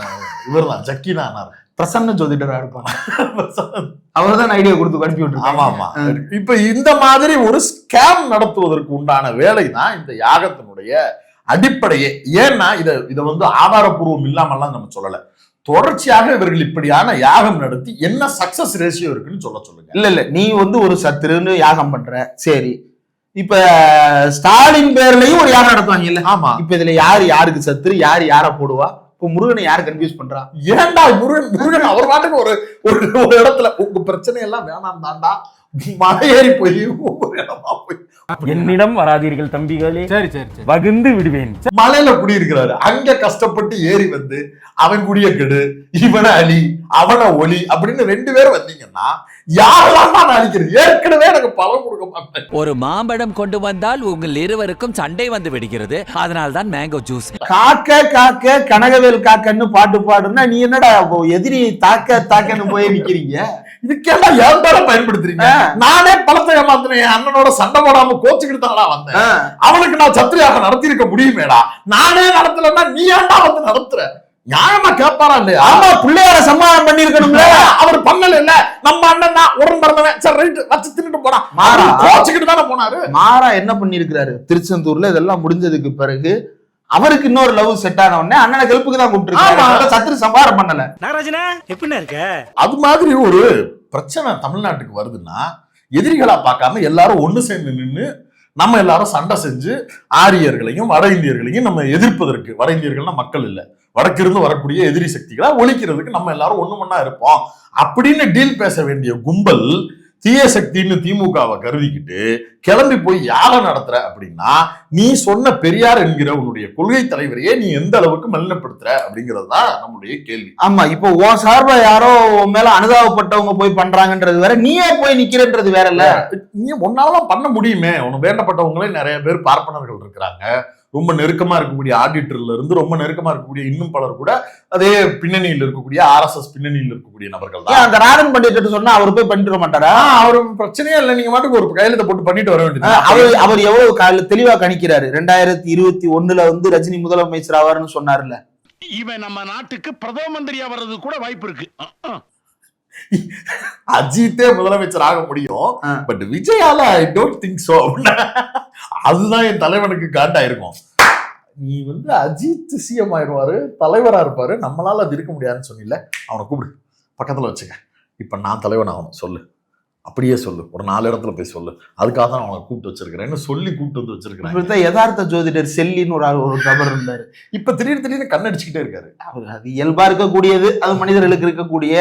இவர் தான், ஜக்கி தான், பிரசன்ன ஜோதிடரா இருப்பாங்க. அவர்தான் ஐடியா கொடுத்து அனுப்பி விட்டு. ஆமா ஆமா. இப்ப இந்த மாதிரி ஒரு ஸ்கேம் நடத்துவதற்கு உண்டான வேலை தான் இந்த யாகத்தினுடைய அடிப்படையே. ஏன்னா இத வந்து ஆதாரப்பூர்வம் இல்லாமல்லாம் நம்ம சொல்லல. தொடர்ச்சியாக இவர்கள் இப்படியான யாகம் நடத்தி என்ன சக்சஸ் ரேஷியோ இருக்குன்னு சொல்லுங்க. இல்ல நீ வந்து ஒரு சத்துருன்னு யாகம் பண்ற, சரி. இப்ப ஸ்டாலின் பேர்லயும் ஒரு யாகம் நடத்துவாங்க இல்ல? ஆமா. இப்ப இதுல யாருக்கு சத்துரு, யார போடுவா? இப்ப முருகனை யாரு கன்ஃபியூஸ் பண்றா? ஏன்டா முருகன் அவர் பாட்டுக்கு ஒரு இடத்துல உங்க பிரச்சனை எல்லாம் வேணாம் தாண்டா, மலை ஏறி போய் ஒவ்வொரு இடமா போய் என்னிடம் வராதீர்கள் தம்பிகளே, சரி சரி வகுந்து விடுவேன். மலையில குடியிருக்கிறாரு, அங்க கஷ்டப்பட்டு ஏறி வந்து அவன் குடிய கெடு, இவனை அழி, அவனை ஒலி அப்படின்னு 2 பேரும் வந்தீங்கன்னா யாரெல்லாம் நான் அழிக்கிறது? ஏற்கனவே எனக்கு பலம் கொடுக்க மாட்டேன். ஒரு மாம்பழம் கொண்டு வந்தால் உங்கள் இருவருக்கும் சண்டை வந்து விடுகிறது, அதனால் தான் மேங்கோ ஜூஸ். காக்க கனகவேல் காக்கன்னு பாட்டு பாடுனா நீ என்னடா எதிரி தாக்கன்னு போய் நிக்கிறீங்க? இதுக்கெல்லாம் என் பேரை பயன்படுத்துறீங்க. நானே பழத்தை ஏமாத்தினேன், அண்ணனோட சண்டை போடாம கோச்சுக்கிட்டு தான் வந்தேன். அவனுக்கு நான் சத்திரியாக நடத்தி இருக்க முடியுமேடா. நானே நடத்தலன்னா நீ ஏன்டா வந்து நடத்துற? நியாயமா கேட்பாரா இல்லையா? ஆமா, பிள்ளையார சமாதானம் பண்ணிருக்கணும்ல. அவர் பண்ணல இல்ல, நம்ம அண்ணன் தான் உடன் பிறந்தவன், சரி ரைட் வச்சு தின்னுட்டு போனா. மாறா கோச்சுக்கிட்டு தானே போனாரு. மாறா என்ன பண்ணிருக்கிறாரு? திருச்செந்தூர்ல இதெல்லாம் முடிஞ்சதுக்கு பிறகு அவருக்கு இன்னொரு லவ் செட் ஆன உடனே அண்ணனை கெல்ப்புக்கு தான் கூப்பிட்டு சத்துரு சம்பாரம் பண்ணல. நாகராஜனா எப்படி இருக்க? அது மாதிரி ஒரு பிரச்சனை தமிழ்நாட்டுக்கு வருதுன்னா, எதிரிகளா பார்க்காம எல்லாரும் ஒண்ணு சேர்ந்து நின்று நம்ம எல்லாரும் சண்டை செஞ்சு ஆரியர்களையும் வட இந்தியர்களையும் நம்ம எதிர்ப்பதற்கு, வட இந்தியர்கள்னா மக்கள் இல்ல, வடக்கிருந்து வரக்கூடிய எதிரி சக்திகளை ஒழிக்கிறதுக்கு நம்ம எல்லாரும் ஒண்ணு மண்ணா இருப்போம் அப்படின்னு டீல் பேச வேண்டிய கும்பல் தீய சக்தின்னு திமுகவை கருதிக்கிட்டு கிளம்பி போய் யாகம் நடத்துற அப்படின்னா, நீ சொன்ன பெரியார் என்கிற உன்னுடைய கொள்கை தலைவரையே நீ எந்த அளவுக்கு மலினப்படுத்துற அப்படிங்கிறது தான் நம்முடைய கேள்வி. ஆமா, இப்போ உன் சார்பா யாரோ மேல அனுதாபப்பட்டவங்க போய் பண்றாங்கன்றது வேற, நீயே போய் நிக்கிறன்றது வேற இல்ல. நீ ஒன்னாலதான் பண்ண முடியுமே. உனக்கு வேண்டப்பட்டவங்களே நிறைய பேர் பார்ப்பனர்கள் இருக்கிறாங்க. ரொம்ப நெருக்கமா இருக்கக்கூடிய ஆடிட்டர்ல இருந்து ரொம்ப நெருக்கமா இருக்கக்கூடிய இன்னும் பலர் கூட அதே பின்னணியில் இருக்கக்கூடிய RSS பின்னணியில் இருக்கக்கூடிய நபர்கள் தான். அந்த ராதன் பண்டிட்டு சொன்னா அவர் போய் பண்ணிட்டு மாட்டாரா? அவரு பிரச்சனையே இல்லை, நீங்க மாட்டுக்கு ஒரு கையெழுத்தை போட்டு பண்ணிட்டு வர வேண்டியது. அவர் எவ்வளவு தெளிவா கணிக்கிறாரு. 2021 வந்து ரஜினி முதலமைச்சர் ஆவாருன்னு சொன்னார்ல. இவன் நம்ம நாட்டுக்கு பிரதம மந்திரியா வர்றது கூட வாய்ப்பு இருக்கு. அஜித்தே முதலமைச்சர் ஆக முடியும், பட் விஜயால ஐ டோன்ட் திங்க் சோ. அதுதான் என் தலைவனுக்கு காண்டாயிருக்கும். நீ வந்து அஜித் சிஎம் ஆயிடுவாரு, தலைவரா இருப்பாரு, நம்மளால அது இருக்க முடியாதுன்னு சொன்னில, அவனை கூப்பிடு பக்கத்துல வச்சுக்க. இப்ப நான் தலைவன் ஆகணும் சொல்லு, அப்படியே சொல்லு, ஒரு 4 இடத்துல போய் சொல்லு, அதுக்காக தான் அவனை கூப்பிட்டு வச்சிருக்கிறேன்னு சொல்லி கூப்பிட்டு வந்து வச்சிருக்கிறேன். யதார்த்த ஜோதிடர் செல்லின்னு ஒரு நபர் இருந்தாரு. இப்ப திடீர்னு கண்ணடிச்சுக்கிட்டே இருக்காரு. அது இயல்பா இருக்கக்கூடியது, அது மனிதர்களுக்கு இருக்கக்கூடிய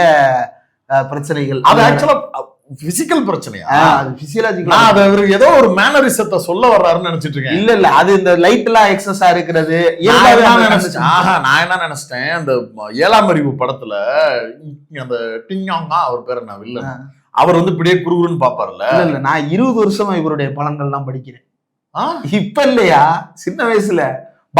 பிரச்சனைகள். அது ஆக்சுவலா பிசிக்கல் பிரச்சனையா? அது பிசியலாஜிக்கல். அது அவருக்கு ஏதோ ஒரு மேனரிசத்தை சொல்ல வர்றாருன்னு நினைச்சிட்டு இருக்கேன். இல்ல அது இந்த லைட் எல்லாம் எக்ஸஸா இருக்கிறது. நான் என்ன நினைச்சிட்டேன், அந்த 7ஆம் அறிவு படத்துல அந்த டிங்காங்கா அவர் பேர் என்ன வில்ல, அவர் வந்து இப்படியே குறுகுறுன்னு பாப்பாருல்ல. இல்ல நான் 20 வருஷமா இவருடைய படங்கள் எல்லாம் படிக்கிறேன். இப்ப இல்லையா, சின்ன வயசுல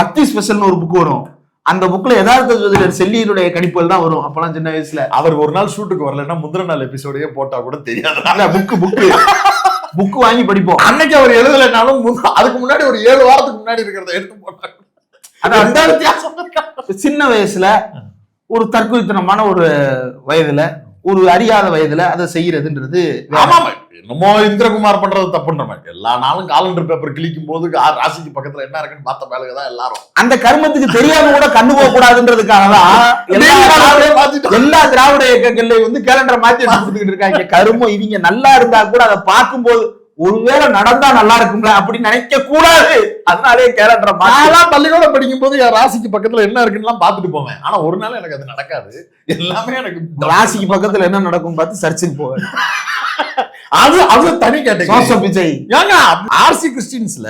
பக்தி ஸ்பெஷல்னு ஒரு புக் வரும், அந்த புக்ல யதார்த்த ஜோதிடர் செல்லியினுடைய கணிப்புகள் தான் வரும். அப்பெல்லாம் சின்ன வயசுல. அவர் ஒரு நாள் ஷூட்டுக்கு வரலன்னா முந்தின நாள் எபிசோடையே போட்டா கூட தெரியாது. புக் வாங்கி படிப்போம். அன்னைக்கு அவர் எழுதலைனாலும் அதுக்கு முன்னாடி ஒரு 7 வாரத்துக்கு முன்னாடி இருக்கிறத எடுத்து போட்டாங்க. அந்த வித்தியாசம். சின்ன வயசுல ஒரு தற்குறித்தனமான ஒரு வயதுல, ஒரு அறியாத வயதுல அதை செய்யறதுன்றது. என்னமோ இந்திரகுமார் பண்றது தப்புன்ற மாதிரி எல்லா நாளும் காலண்டர் பேப்பர் கிளிக்கும் போது ராசிக்கு பக்கத்துல என்ன இருக்குன்னு பார்த்த மேலுக்குதான் எல்லாரும் அந்த கர்மத்துக்கு தெரியாம கூட கண்டு போக கூடாதுன்றதுக்காக தான் எல்லா திராவிட இயக்கங்கள்ல வந்து கேலண்டரை மாத்தி கொடுத்துக்கிட்டு இருக்காங்க. கருமம் இவங்க நல்லா இருந்தா கூட அதை பார்க்கும்போது ஒருவேளை நடந்தா நல்லா இருக்கும்ல அப்படின்னு நினைக்க கூடாது, அதனாலே கேலண்டரை மாலாம். பள்ளிக்கூடம் படிக்கும் போது என் ராசிக்கு பக்கத்துல என்ன இருக்குன்னு பார்த்துட்டு போவேன். ஆனா ஒரு நாள் எனக்கு அது நடக்காது. எல்லாமே எனக்கு ராசிக்கு பக்கத்துல என்ன நடக்கும் பார்த்து சர்ச்சுக்கு போவேன். அது தனி கேட்டகரி. ஆர்சி கிறிஸ்டியன்ஸ்ல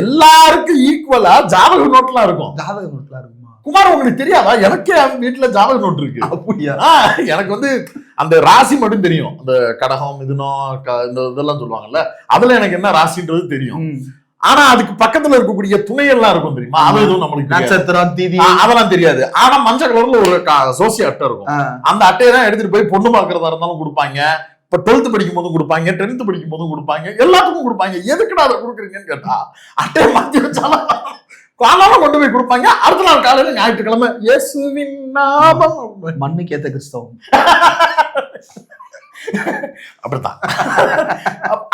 எல்லாருக்கும் ஈக்குவலா ஜாதக நோட்லாம் இருக்கும். ஜாதக நோட்லாம் இருக்குமா குமார்? உங்களுக்கு தெரியாதா? எனக்கே வீட்டுல ஜாதக நோட் இருக்கு. அப்படியா? எனக்கு வந்து அந்த ராசி மட்டும் தெரியும். அந்த கடகம் மிதுனம் இந்த இதெல்லாம் சொல்லுவாங்கல்ல, அதுல எனக்கு என்ன ராசின்றது தெரியும். ஆனா அதுக்கு பக்கத்துல இருக்கக்கூடிய துணையெல்லாம் இருக்கும் தெரியுமா, அது எதுவும் நம்மளுக்கு நட்சத்திரம் திதி அதெல்லாம் தெரியாது. ஆனா மஞ்சள் கலர்ல ஒரு சோசி அட்டை இருக்கும். அந்த அட்டையை தான் எடுத்துட்டு போய் பொண்ணு பாக்குறதா இருந்தாலும் கொடுப்பாங்க. இப்ப 12th படிக்கும் போதும் கொடுப்பாங்க, 10th படிக்கும் போதும் கொடுப்பாங்க, எல்லாத்துக்கும் கொடுப்பாங்க. எதுக்குடா அதை கொடுக்குறீங்கன்னு கேட்டா, அட்டையை மாத்தி வச்சாலும் காலாலும் கொண்டு போய் கொடுப்பாங்க. அடுத்த நாள் காலையில ஞாயிற்றுக்கிழமை இயேசுவின் நாமம், மண்ணுக்கு ஏத்த கிறிஸ்தவம். அப்படித்தான்.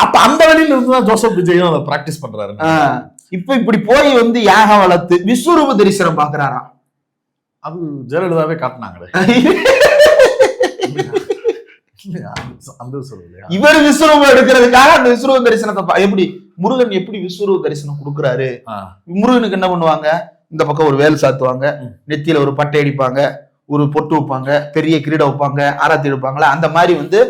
அப்ப அந்த வழியில இருந்துதான் ஜோசப் விஜயும் அதை பிராக்டிஸ் பண்றாரு. இப்ப இப்படி போய் வந்து யாக வளர்த்து விஸ்வரூப தரிசனம் பாக்குறாராம். அது ஜெயலலிதாவே காட்டினாங்களே. இவர் விஸ்வரூபம் எடுக்கிறதுக்காக அந்த விஸ்வரூப தரிசனத்தை எப்படி முருகன் எப்படி விஸ்வரூப தரிசனம் கொடுக்குறாரு. முருகனுக்கு என்ன பண்ணுவாங்க, இந்த பக்கம் ஒரு வேல் சாத்துவாங்க, நெத்தியில ஒரு பட்டை அடிப்பாங்க, ஒரு பொட்டு வைப்பாங்க, பெரிய கிரீடம் வைப்பாங்க, ஆராத்தி எடுப்பாங்களா. அந்த மாதிரி வந்து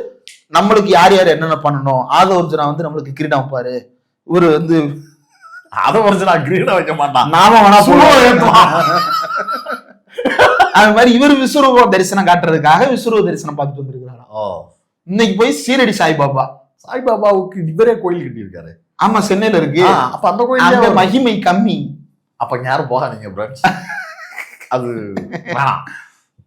நம்மளுக்கு யார் யார் என்னென்ன பண்ணணும், ஆதவர்ஜனா வந்து நம்மளுக்கு கிரீடம் வைப்பாரு. இவரு வந்து ஆதவர்ஜனா கிரீடம் வைக்க மாட்டான், நாம வேணா அது மாதிரி இவர் விஸ்வரூப தரிசனம் காட்டுறதுக்காக விஸ்வரூப தரிசனம் பார்த்துட்டு வந்திருக்கிறாரா. இன்னைக்கு போய் சீரடி சாய்பாபாவுக்கு இவரே கோயில் கட்டி இருக்காரு. ஆமா, சென்னையில இருக்கு. அப்ப அந்த கோயில் மகிமை கம்மி. அப்ப யாரும் போகாதீங்க. அது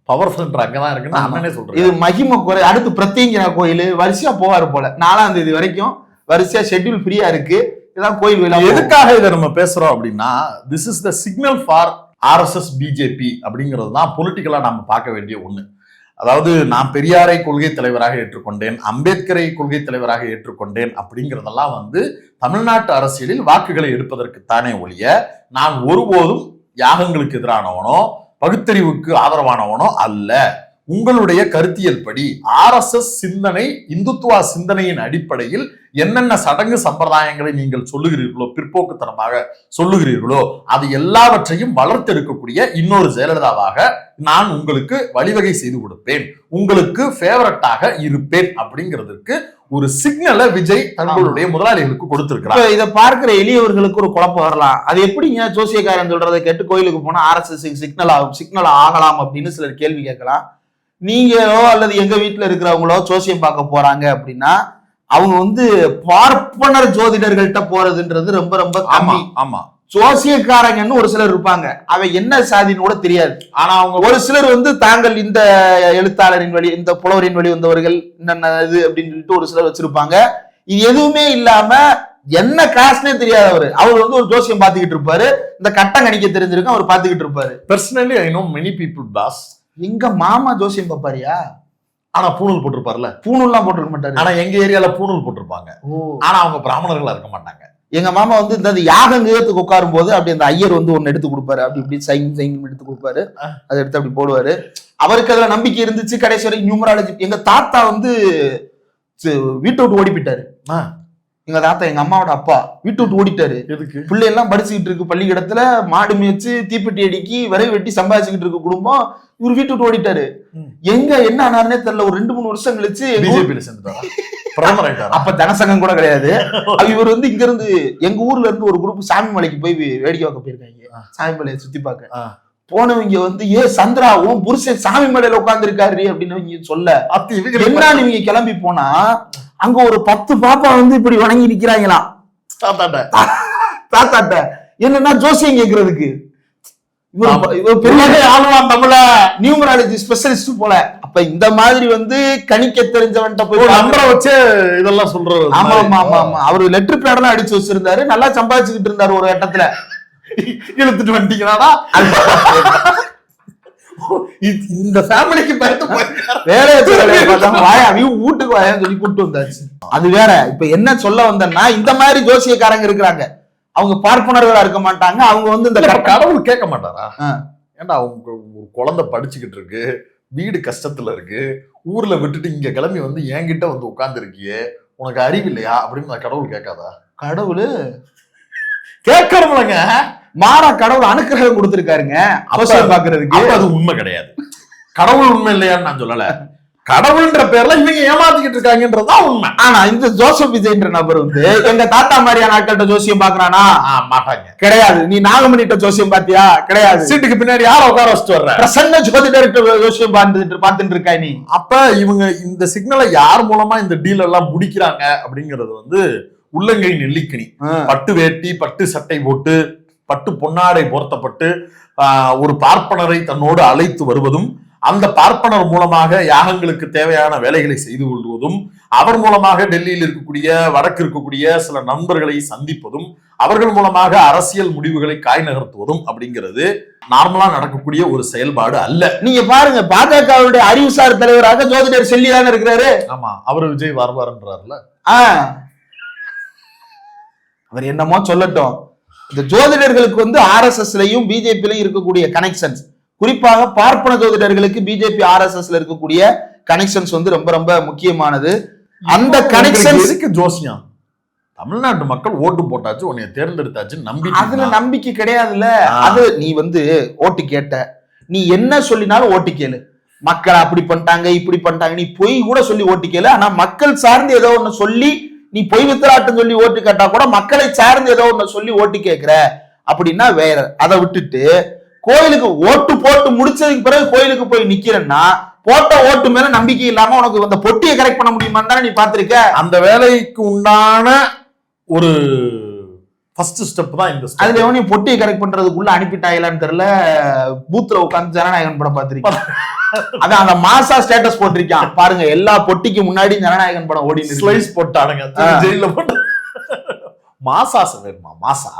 பவர்ஃபுல் அங்கதான் இருக்குன்னு அண்ணனே சொல்றேன். இது மகிமை குறை. அடுத்து பிரத்யங்கிரா கோயில் வரிசையா போவாரு போல. 4ஆம் தேதி வரைக்கும் வரிசையா ஷெட்யூல் ஃப்ரீயா இருக்கு. இதான் கோயில். எதுக்காக இதை நம்ம பேசுறோம் அப்படின்னா, this is the signal for RSS BJP அப்படிங்கிறது தான் பொலிட்டிக்கலா நாம பார்க்க வேண்டிய ஒண்ணு. அதாவது நான் பெரியாரை கொள்கை தலைவராக ஏற்றுக்கொண்டேன், அம்பேத்கரை கொள்கை தலைவராக ஏற்றுக்கொண்டேன் அப்படிங்கிறதெல்லாம் வந்து தமிழ்நாட்டு அரசியலில் வாக்குகளை எடுப்பதற்குத்தானே ஒழிய நான் ஒருபோதும் யாகங்களுக்கு எதிரானவனோ பகுத்தறிவுக்கு ஆதரவானவனோ அல்ல. உங்களுடைய கருத்தியல் படி RSS சிந்தனை, இந்துத்துவா சிந்தனையின் அடிப்படையில் என்னென்ன சடங்கு சம்பிரதாயங்களை நீங்கள் சொல்லுகிறீர்களோ, பிற்போக்குத்தனமாக சொல்லுகிறீர்களோ, அது எல்லாவற்றையும் வளர்த்தெடுக்கக்கூடிய இன்னொரு ஜெயலலிதாவாக நான் உங்களுக்கு வழிவகை செய்து கொடுப்பேன், உங்களுக்கு ஃபேவரட்டாக இருப்பேன் அப்படிங்கிறதுக்கு ஒரு சிக்னலை விஜய் தங்களுடைய முதலாளிகளுக்கு கொடுத்திருக்கிறார். இதை பார்க்கிற எளியவர்களுக்கு ஒரு குழப்பம் வரலாம். அது எப்படிங்க ஜோசியக்காரன் சொல்றதை கேட்டு கோயிலுக்கு போனா RSS சிக்னல் ஆகலாம் அப்படின்னு சிலர் கேள்வி கேட்கலாம். நீங்களோ அல்லது எங்க வீட்டுல இருக்கிறவங்களோ ஜோசியம் பார்க்க போறாங்க அப்படின்னா அவங்க வந்து பார்ப்பனர் ஜோதிடர்கள்ட்ட போறதுன்றது ரொம்ப ரொம்ப கம்மி. ஆமா, ஜோசியக்காரங்கன்னு ஒரு சிலர் இருப்பாங்க, அவன் என்ன சாதின்னு கூட தெரியாது. ஆனா அவங்க ஒரு சிலர் வந்து தாங்கள் இந்த எழுத்தாளரின் வழி, இந்த புலவரின் வழி வந்தவர்கள், என்னென்ன இது அப்படின்னு சொல்லிட்டு ஒரு சிலர் வச்சிருப்பாங்க. இது எதுவுமே இல்லாம என்ன காசுனே தெரியாது அவர் வந்து ஒரு ஜோசியம் பாத்துக்கிட்டு இருப்பாரு, இந்த கட்டம் கணிக்க தெரிஞ்சிருக்கும் அவர் பாத்துக்கிட்டு இருப்பாரு. Personally I know many people boss. எங்க மாமா ஜோசியம் பாப்பாரியா? ஆனா பூணூல் போட்டிருப்பாருல. பூணூல்லாம் போட்டிருக்க மாட்டாரு. ஆனா எங்க ஏரியால பூணூல் போட்டிருப்பாங்க. ஆனா அவங்க பிராமணர்களா இருக்க மாட்டாங்க. எங்க மாமா வந்து இந்த யாகங்கத்துக்கு உட்காரும் போது அப்படி அந்த ஐயர் வந்து ஒன்னு எடுத்து கொடுப்பாரு, அப்படி இப்படி சைன் எடுத்து கொடுப்பாரு, அதை எடுத்து அப்படி போடுவாரு. அவருக்கு அதுல நம்பிக்கை இருந்துச்சு. கடைசி வரைக்கும் நியூமராலஜி. எங்க தாத்தா வந்து வீட்டை விட்டு ஓடி போயிட்டாரு. எங்க தாத்தா எங்க அம்மாவோட அப்பா வீட்டு விட்டு ஓடிட்டாரு. எதுக்கு? பிள்ளை எல்லாம் படிச்சுக்கிட்டு இருக்கு பள்ளிக்கூடத்துல, மாடு மேய்ச்சு தீப்பெட்டி அடிக்கி விரை வெட்டி சம்பாதிச்சுக்கிட்டு இருக்கு குடும்பம். இவர் வீட்டு விட்டு ஓடிட்டாரு. எங்க என்ன ஆனாருன்னே தெரியல. ஒரு 2-3 வருஷம் கழிச்சு பிஜேபியில சேர்ந்துட்டாரா? பிரதமர் ஆயிட்டாரா? அப்ப ஜனசங்கம் கூட கிடையாது. இவர் வந்து இங்க இருந்து எங்க ஊர்ல இருந்து ஒரு குரூப் சாமி மலைக்கு போய் வேடிக்கை பார்க்க போயிருக்காங்க. சாமி மலையை சுத்தி பார்க்க போனவங்க வந்து சந்திரா உன் புருஷன் சாமி மலையில உட்கார்ந்து இருக்காரு அப்படின்னு சொல்ல, என்ன நீங்க கிளம்பி போனா அங்க ஒரு 10 பாப்பா வந்து இப்படி வணங்கி நிக்கிறாங்களாம் தாத்தாட்ட. என்னன்னா ஜோசியம் கேட்கறதுக்கு. நியூமராலஜி ஸ்பெஷலிஸ்ட் போல. அப்ப இந்த மாதிரி வந்து கணிக்க தெரிஞ்சவன்ட்ட போய் நம்பரை வச்சு இதெல்லாம் சொல்றது. ஆமா ஆமா ஆமா ஆமா. அவரு லெட்டர் பேட் எல்லாம் அடிச்சு வச்சிருந்தாரு, நல்லா சம்பாதிச்சுக்கிட்டு இருந்தாரு. ஒரு கட்டத்துல இழுத்துட்டு வந்துட்டீங்களா? இந்த ஃபேமிலிக்கு வீட்டுக்கு வாயான்னு சொல்லி கூப்பிட்டு வந்தாச்சு. அது வேற. இப்ப என்ன சொல்ல வந்தேன்னா, இந்த மாதிரி ஜோசியக்காரங்க இருக்கிறாங்க. அவங்க பார்ப்பனர்களா இருக்க மாட்டாங்க. அவங்க வந்து இந்த கடவுள் கேட்க மாட்டாரா? ஏன்டா அவங்க ஒரு குழந்தை படிச்சுக்கிட்டு இருக்கு, வீடு கஷ்டத்துல இருக்கு, ஊர்ல விட்டுட்டு இங்க கிளம்பி வந்து என்கிட்ட வந்து உட்கார்ந்து இருக்கியே, உனக்கு அறிவு இல்லையா அப்படின்னு கடவுள் கேட்காதா? கடவுள் கேட்கறவங்க மாறா கடவுள் அனுக்கிரகம் கொடுத்திருக்காருங்க அவசியம் பாக்குறதுக்கு. அது உண்மை கிடையாது. கடவுள் உண்மை இல்லையான்னு நான் சொல்லல. கடவுள்ன்ற பேர்ல இவங்க ஏமாத்திக்கிட்டு இருக்காங்கன்றதுதான் உண்மை. ஆனா இந்த ஜோசப் விஜய்ன்ற நபர் வந்து எங்க தாத்தா மாதிரியான ஆட்கள்கிட்ட ஜோசியம் பாக்குறானா? மாட்டாங்க. கிடையாது. நீ நாகமணிட்ட ஜோசியம் பாத்தியா? கிடையாது. சீட்டுக்கு பின்னாடி யார உட்கார வச்சுட்டு வர்ற? பிரசன்ன ஜோதிடர் ஜோசியம் பார்த்துட்டு இருக்கா நீ? அப்ப இவங்க இந்த சிக்னலை யார் மூலமா இந்த டீல் எல்லாம் முடிக்கிறாங்க அப்படிங்கறது வந்து உள்ளங்கை நெல்லிக்கனி. பட்டு வேட்டி, பட்டு சட்டை போட்டு, பட்டு பொன்னாடை போர்த்தப்பட்டு ஒரு பார்ப்பனரை தன்னோடு அழைத்து வருவதும், அந்த பார்ப்பனர் மூலமாக யாகங்களுக்கு தேவையான வேலைகளை செய்து கொள்வதும், அவர் மூலமாக டெல்லியில் இருக்கக்கூடிய வடக்கு இருக்கக்கூடிய சில நண்பர்களை சந்திப்பதும், அவர்கள் மூலமாக அரசியல் முடிவுகளை காய் நகர்த்துவதும் அப்படிங்கிறது நார்மலா நடக்கக்கூடிய ஒரு செயல்பாடு அல்ல. நீங்க பாருங்க, பாஜகவுடைய அறிவுசார் தலைவராக ஜோதிடர் செல்லி தானே இருக்கிறாரு. ஆமா, அவரு விஜய் வருவாருன்றாருல. அவர் என்னமோ சொல்லட்டும். இந்த ஜோதிடர்களுக்கு வந்து RSSலயும் பிஜேபியிலையும் இருக்கக்கூடிய கனெக்ஷன்ஸ், குறிப்பாக பார்ப்பன ஜோதிடர்களுக்கு பிஜேபி RSSல இருக்கக்கூடிய கனெக்ஷன்ஸ் வந்து ரொம்ப ரொம்ப முக்கியமானது. அந்த கனெக்ஷன்ஸ்க்கு ஜோசியம் தமிழ்நாட்டு மக்கள் ஓட்டு போட்டாச்சு, உன்னை தேர்ந்தெடுத்தாச்சு, அதுல நம்பிக்கை கிடையாதுல்ல. அது நீ வந்து ஓட்டு கேட்ட, நீ என்ன சொல்லினாலும் ஓட்டு கேளு. மக்கள் அப்படி பண்ணிட்டாங்க இப்படி பண்ணிட்டாங்க, நீ பொய் கூட சொல்லி ஓட்டு கேளு. ஆனா மக்கள் சார்ந்து ஏதோ ஒண்ணு சொல்லி நீ பொய் வித்தராட்டம் சொல்லி ஓட்டு கேட்டா கூட மக்களை சார்ந்து ஏதோ ஒண்ணு சொல்லி ஓட்டு கேட்கிற அப்படின்னா வேற. அதை விட்டுட்டு கோயிலுக்கு ஓட்டு போட்டு முடிச்சதுக்கு பிறகு கோயிலுக்கு போய் நிக்கிறேன்னா, போட்ட ஓட்டு மேல நம்பிக்கை இல்லாம உனக்கு அந்த பொட்டியை கரெக்ட் பண்ண முடியுமான்னு தானே நீ பாத்திருக்க. அந்த வேலைக்கு உண்டான ஒரு ஃபர்ஸ்ட் ஸ்டெப் தான் இந்த. அதுல எவனையும் பொட்டியை கரெக்ட் பண்றதுக்குள்ள அனுப்பிட்டாங்களான்னு தெரியல. பூத்துல உட்கார்ந்து ஜனநாயகன் படம் பாத்திருக்கேன். அதான் அந்த மாசா ஸ்டேட்டஸ் போட்டிருக்கான் பாருங்க, எல்லா பொட்டிக்கு முன்னாடி ஜனநாயகன் படம் ஓடி ஸ்லைஸ் போட்டானுங்க ஜெயில போட்டு. மாசாசம் வேணுமா? மாசா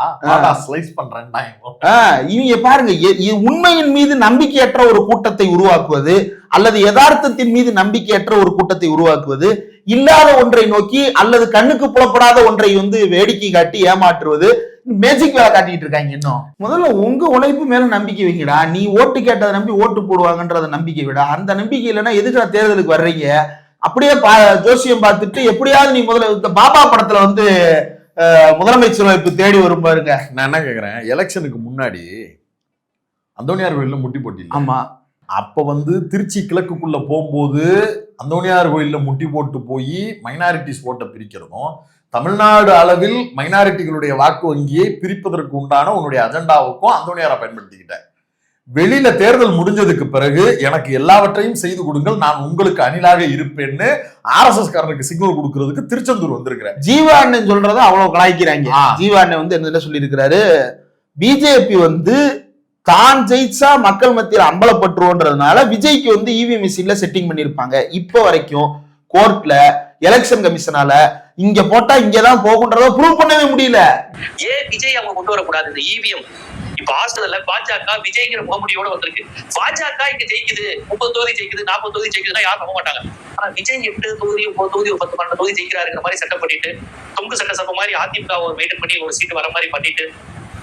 ஸ்லைஸ் பண்றேன். இவங்க பாருங்க, உண்மையின் மீது நம்பிக்கையற்ற ஒரு கூட்டத்தை உருவாக்குவது அல்லது யதார்த்தத்தின் மீது நம்பிக்கையற்ற ஒரு கூட்டத்தை உருவாக்குவது, இல்லாத ஒன்றை நோக்கி அல்லது கண்ணுக்கு புலப்படாத ஒன்றை வந்து வேடிக்கை காட்டி ஏமாற்றுவது, மேஜிக் வேலை காட்டிட்டு இருக்காங்க. இன்னும் முதல்ல உங்க உழைப்பு மேல நம்பிக்கை வைங்கடா. நீ ஓட்டு கேட்டதை நம்பி ஓட்டு போடுவாங்கன்றத நம்பிக்கை விட, அந்த நம்பிக்கை இல்லைன்னா எதுக்கு தேர்தலுக்கு வர்றீங்க? அப்படியே ஜோசியம் பார்த்துட்டு எப்படியாவது நீ முதல்ல இந்த பாபா படத்துல வந்து முதலமைச்சர் வாய்ப்பு தேடி வரும் பாருங்க. நான் என்ன கேக்குறேன், எலெக்ஷனுக்கு முன்னாடி அந்தோனியார் கோயில்ல முட்டி போட்டி. ஆமா, அப்ப வந்து திருச்சி கிழக்குக்குள்ள போகும்போது அந்தோனியார் கோயில்ல முட்டி போட்டு போய் மைனாரிட்டிஸ் ஓட்டை பிரிக்கிறதும், தமிழ்நாடு அளவில் மைனாரிட்டிகளுடைய வாக்கு வங்கியை பிரிப்பதற்கு உண்டான உன்னுடைய அஜெண்டாவுக்கும் அந்தோனியாரை பயன்படுத்திக்கிட்ட. வெளியில தேர்தல் முடிஞ்சதுக்கு பிறகு எனக்கு எல்லாவற்றையும் செய்து கொடுங்கள், நான் உங்களுக்கு அணிலாக இருப்பேன்னு RSS காரனுக்கு சிக்னல் கொடுக்கறதுக்கு திருச்செந்தூர் வந்திருக்கிறேன். ஜீவா அண்ணன் சொல்றத அவ்வளவு கலாய்க்கிறாங்க. ஜீவா அண்ணன் வந்து என்ன சொல்லி இருக்கிறாரு, பிஜேபி வந்து தான் ஜெயிச்சா மக்கள் மத்தியில் அம்பலப்பட்டுருன்றதுனால விஜய்க்கு வந்து EVM மிஷின்ல செட்டிங் பண்ணிருப்பாங்க. இப்ப வரைக்கும் கோர்ட்ல எலெக்ஷன் கமிஷனால இங்க போட்டா இங்கதான் போகுன்றத ப்ரூவ் பண்ணவே முடியல. ஏன் விஜய் அவங்க கொண்டு வரக்கூடாது இந்த இவிஎம்? இப்ப ஹாஸ்டல்ல பாஜக விஜய்ங்கிற முகமுடியோட வந்திருக்கு. பாஜக இங்க ஜெயிக்குது, 30 தொகுதி ஜெயிக்குது, 40 தொகுதி ஜெயிக்குதுன்னா யாரும் நம்ப மாட்டாங்க. ஆனா விஜய் 8 தொகுதி 9 தொகுதி 10 12 தொகுதி ஜெயிக்கிறாருங்கிற மாதிரி செட்டப் பண்ணிட்டு, தொங்கு சட்டசபை மாதிரி அதிமுக ஒரு மெயின்டைன் பண்ணி ஒரு சீட் வர மாதிரி பண்ணிட்டு,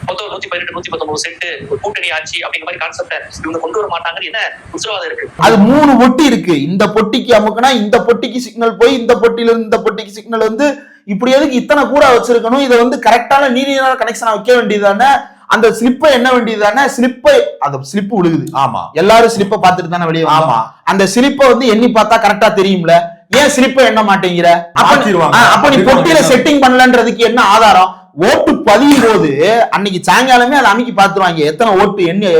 மொத்தம் 118 119 செட்டு கூட்டணி ஆட்சி அப்படிங்கிற மாதிரி கான்செப்ட இவங்க கொண்டு வர மாட்டாங்கன்னு என்ன உத்தரவாதம் இருக்கு? அது 3 பொட்டி இருக்கு. இந்த பொட்டிக்கு அமுக்குனா இந்த பொட்டிக்கு சிக்னல் போய் இந்த பொட்டில இருந்து இந்த பொட்டிக்கு சிக்னல் வந்து இப்படி எதுக்கு இத்தனை கூட வச்சிருக்கணும்? இதை வந்து கரெக்டான நீரினால் கனெக்ஷனா வைக்க வேண்டியதானே? அந்த ஸ்லிப்பை என்ன வேண்டியதானே? ஸ்லிப்பை அந்த ஸ்லிப் விழுகுது. ஆமா, எல்லாரும் ஸ்லிப்பை பார்த்துட்டு தானே வெளியே. ஆமா, அந்த ஸ்லிப்பை வந்து எண்ணி பார்த்தா கரெக்டா தெரியும்ல. ஏன் ஸ்லிப்பை எண்ண மாட்டேங்கிற? அப்ப நீ பொட்டியில செட்டிங் பண்ணலன்றதுக்கு என்ன ஆதாரம்? ஓட்டு பதியும் போது அன்னைக்கு சாயங்காலமே அதை அமைக்கி பாத்துருவாங்க, எத்தனை ஓட்டு என்ன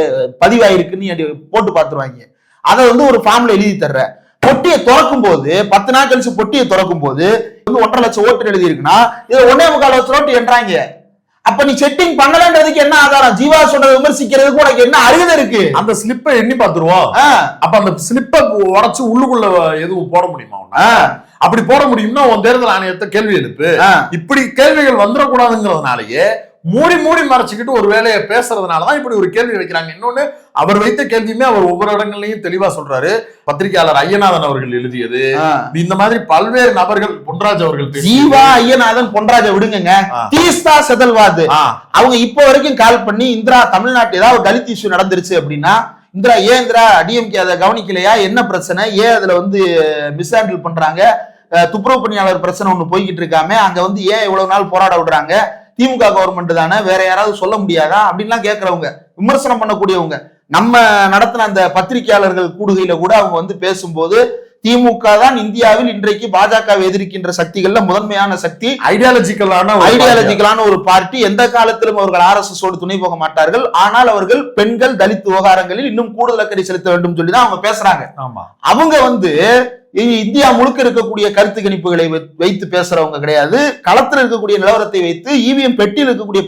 பதிவாயிருக்குன்னு போட்டு பாத்துருவாங்க. அதை வந்து ஒரு ஃபார்ம்ல எழுதி தர்ற. பொட்டியை திறக்கும் போது 10 நாள் கழிச்சு பொட்டியை திறக்கும் போது வந்து 1.5 லட்சம் ஓட்டு எழுதி இருக்குன்னா இது 1.25 லட்சம் ஓட்டு என்றாங்க. அப்ப நீ செட்டிங் பண்ணலன்றதுக்கு என்ன ஆதாரம்? ஜீவா சொன்னதை விமர்சிக்கிறதுக்கு உனக்கு என்ன அருகதை இருக்கு? அந்த ஸ்லிப்பை எண்ணி பாத்துருவோம். அப்ப அந்த ஸ்லிப்பை உடைச்சு உள்ளுக்குள்ள எதுவும் போட முடியுமா? அப்படி போட முடியும்னா உன் தேர்தல் ஆணையத்தை கேள்வி எழுப்பு. இப்படி கேள்விகள் வந்துடக்கூடாதுங்கிறதுனாலயே மூடி மூடி மறைச்சுக்கிட்டு ஒரு வேலையை பேசுறதுனாலதான் இப்படி ஒரு கேள்வி வைக்கிறாங்க. இன்னொன்னு, அவர் வைத்த கேள்வியுமே அவர் ஒவ்வொரு இடங்கள்லயும் தெளிவா சொல்றாரு. பத்திரிகையாளர் ஐயநாதன் அவர்கள் எழுதியது, இந்த மாதிரி பல்வேறு நபர்கள், பொன்ராஜ் அவர்கள், ஜீவா, ஐயநாதன், பொன்ராஜ விடுங்க, தீஸ்தா செதல்வாது அவங்க இப்ப வரைக்கும் கால் பண்ணி இந்திரா தமிழ்நாட்டு ஏதாவது தலித் இஷ்யூ நடந்துருச்சு அப்படின்னா, இந்திரா ஏன் இந்திரா டிஎம்கே அதை கவனிக்கலையா, என்ன பிரச்சனை, ஏன் அதுல வந்து மிஸ்ஹேண்டில் பண்றாங்க, துப்புரவு பணியாளர் பிரச்சனை ஒண்ணு போய்கிட்டு இருக்காம அங்க வந்து ஏன் இவ்வளவு நாள் போராட விடுறாங்க, திமுக கவர்மெண்ட் தானே, வேற யாராவது சொல்ல முடியாதா அப்படின்லாம் கேட்கறவங்க, விமர்சனம் பண்ணக்கூடியவங்க. நம்ம நடத்தின அந்த பத்திரிகையாளர்கள் கூடுகையில கூட அவங்க வந்து பேசும்போது, திமுக தான் இந்தியாவில் இன்றைக்கு பாஜகவை எதிர்க்கின்ற சக்திகள்ல முதன்மையான சக்தி, ஐடியாலஜிக்கலான ஒரு பார்ட்டி. எந்த காலத்திலும் அவர்கள் RSS ஓடு துணை போக மாட்டார்கள். ஆனால் அவர்கள் பெண்கள், தலித் விவகாரங்களில் இன்னும் கூடுதல் அக்கறை செலுத்த வேண்டும் சொல்லிதான் அவங்க பேசுறாங்க. அவங்க வந்து இந்தியா முழுக்க இருக்கக்கூடிய கருத்து கணிப்புகளை வைத்து பேசுறவங்க கிடையாது. களத்தில் இருக்கக்கூடிய நிலவரத்தை வைத்து இவிஎம் பெட்டியில் இருக்கக்கூடிய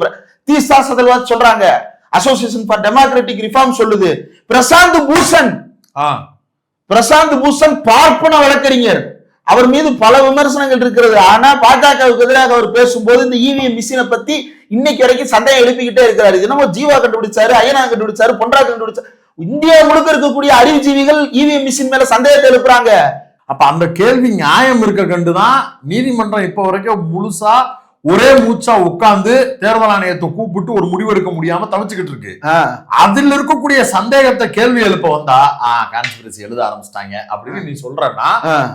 தீஸ்தா செதல்வாத் சொல்றாங்க. அசோசியேஷன் ஃபார் டெமோக்ராட்டிக் ரிஃபார்ம் சொல்லுது. பிரசாந்த் பூஷன் பார்ப்பன வழக்கறிஞர், அவர் மீது பல விமர்சனங்கள் இருக்கிறது. ஆனா பாஜகவுக்கு எதிராக அவர் பேசும்போது இந்த இவிஎம் மிஷினை பத்தி இன்னைக்கு வரைக்கும் சந்தேகம் எழுப்பிக்கிட்டே இருக்கிறாரு. இது நம்ம ஜீவா கண்டுபிடிச்சாரு, ஐயனா கண்டுபிடிச்சாரு, பொன்ராஜ் கண்டுபிடிச்சாரு. இந்தியா முழுக்க இருக்கக்கூடிய அறிவுஜீவிகள் இவிஎம் மிஷின் மேல சந்தேகத்தை எழுப்புறாங்க. அப்ப அந்த கேள்வி நியாயம் இருக்க கண்டுதான் நீதிமன்றம் இப்ப வரைக்கும் முழுசா ஒரே மூச்சா உட்கார்ந்து தேர்தல் ஆணையத்தை கூப்பிட்டு ஒரு முடிவெடுக்க முடியாம தவிச்சுக்கிட்டு இருக்கு. அதுல இருக்கக்கூடிய சந்தேகத்தை கேள்வி எழுப்ப வந்தா கான்ஸ்பிரசி எழுத ஆரம்பிச்சிட்டாங்க அப்படின்னு நீ சொல்றன்னா,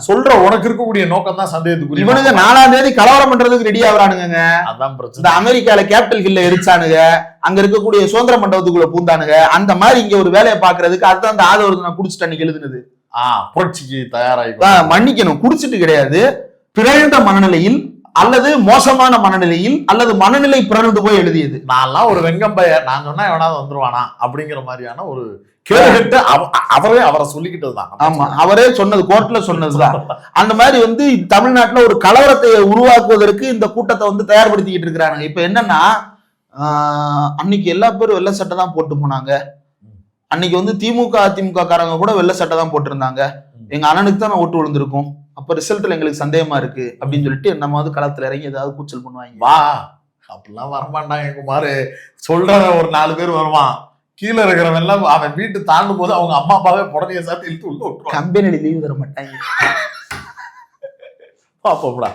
சொல்ற உனக்கு இருக்கக்கூடிய நோக்கம் தான் சந்தேகத்துக்குரிய. இவனுங்க 4ஆம் தேதி கலவரம் பண்றதுக்கு ரெடி ஆகுறானுங்க. அதான் பிரச்சனை. இந்த அமெரிக்கால கேபிட்டல் ஹில்ல எரிச்சானுங்க, அங்க இருக்கக்கூடிய சுதந்திர மண்டபத்துக்குள்ள பூந்தானுங்க. அந்த மாதிரி இங்க ஒரு வேலையை பாக்குறதுக்கு அதுதான் அந்த ஆதரவு நான் குடிச்சிட்டு அன்னைக்கு எழுதுனது. புரட்சிக்கு தயாராகி மன்னிக்கணும், குடிச்சிட்டு கிடையாது, பிறழ்ந்த மனநிலையில் அல்லது மோசமான மனநிலையில் அல்லது மனநிலை பிறந்து போய் எழுதியது. நான்லாம் ஒரு வெங்கம்பையர், நான் சொன்னா எவனாவது வந்துருவானா அப்படிங்கிற மாதிரியான ஒரு கேட்டு அவரை சொல்லிக்கிட்டதுதான். ஆமா, அவரே சொன்னது, கோர்ட்ல சொன்னதுதான். அந்த மாதிரி வந்து தமிழ்நாட்டுல ஒரு கலவரத்தை உருவாக்குவதற்கு இந்த கூட்டத்தை வந்து தயார்படுத்திக்கிட்டு இருக்கிறாங்க. இப்ப என்னன்னா, அன்னைக்கு எல்லா பேரும் வெள்ளை சட்டை தான் போட்டு போனாங்க. அன்னைக்கு வந்து திமுக அதிமுக காரங்க கூட வெள்ளை சட்டை தான் போட்டிருந்தாங்க. எங்க அண்ணனுக்கு தான் ஓட்டு விழுந்திருக்கும், அப்ப ரிசல்ட்ல எங்களுக்கு சந்தேகமா இருக்கு அப்படின்னு சொல்லிட்டு நம்ம வந்து களத்துல இறங்கி ஏதாவது கூச்சல் பண்ணுவாங்க. வா, அப்படிலாம் வரமாட்டாங்க குமாரு. சொல்ற ஒரு 4 பேர் வருவான், கீழே இருக்கிறவன் எல்லாம் அவன் வீட்டு தாண்டும் போது அவங்க அம்மா அப்பாவே புடனைய சாத்தி இழுத்து உள்ள விட்டுருவாங்க. கம்பெனில லீவ் தர மாட்டாங்க. பாப்போம்டா.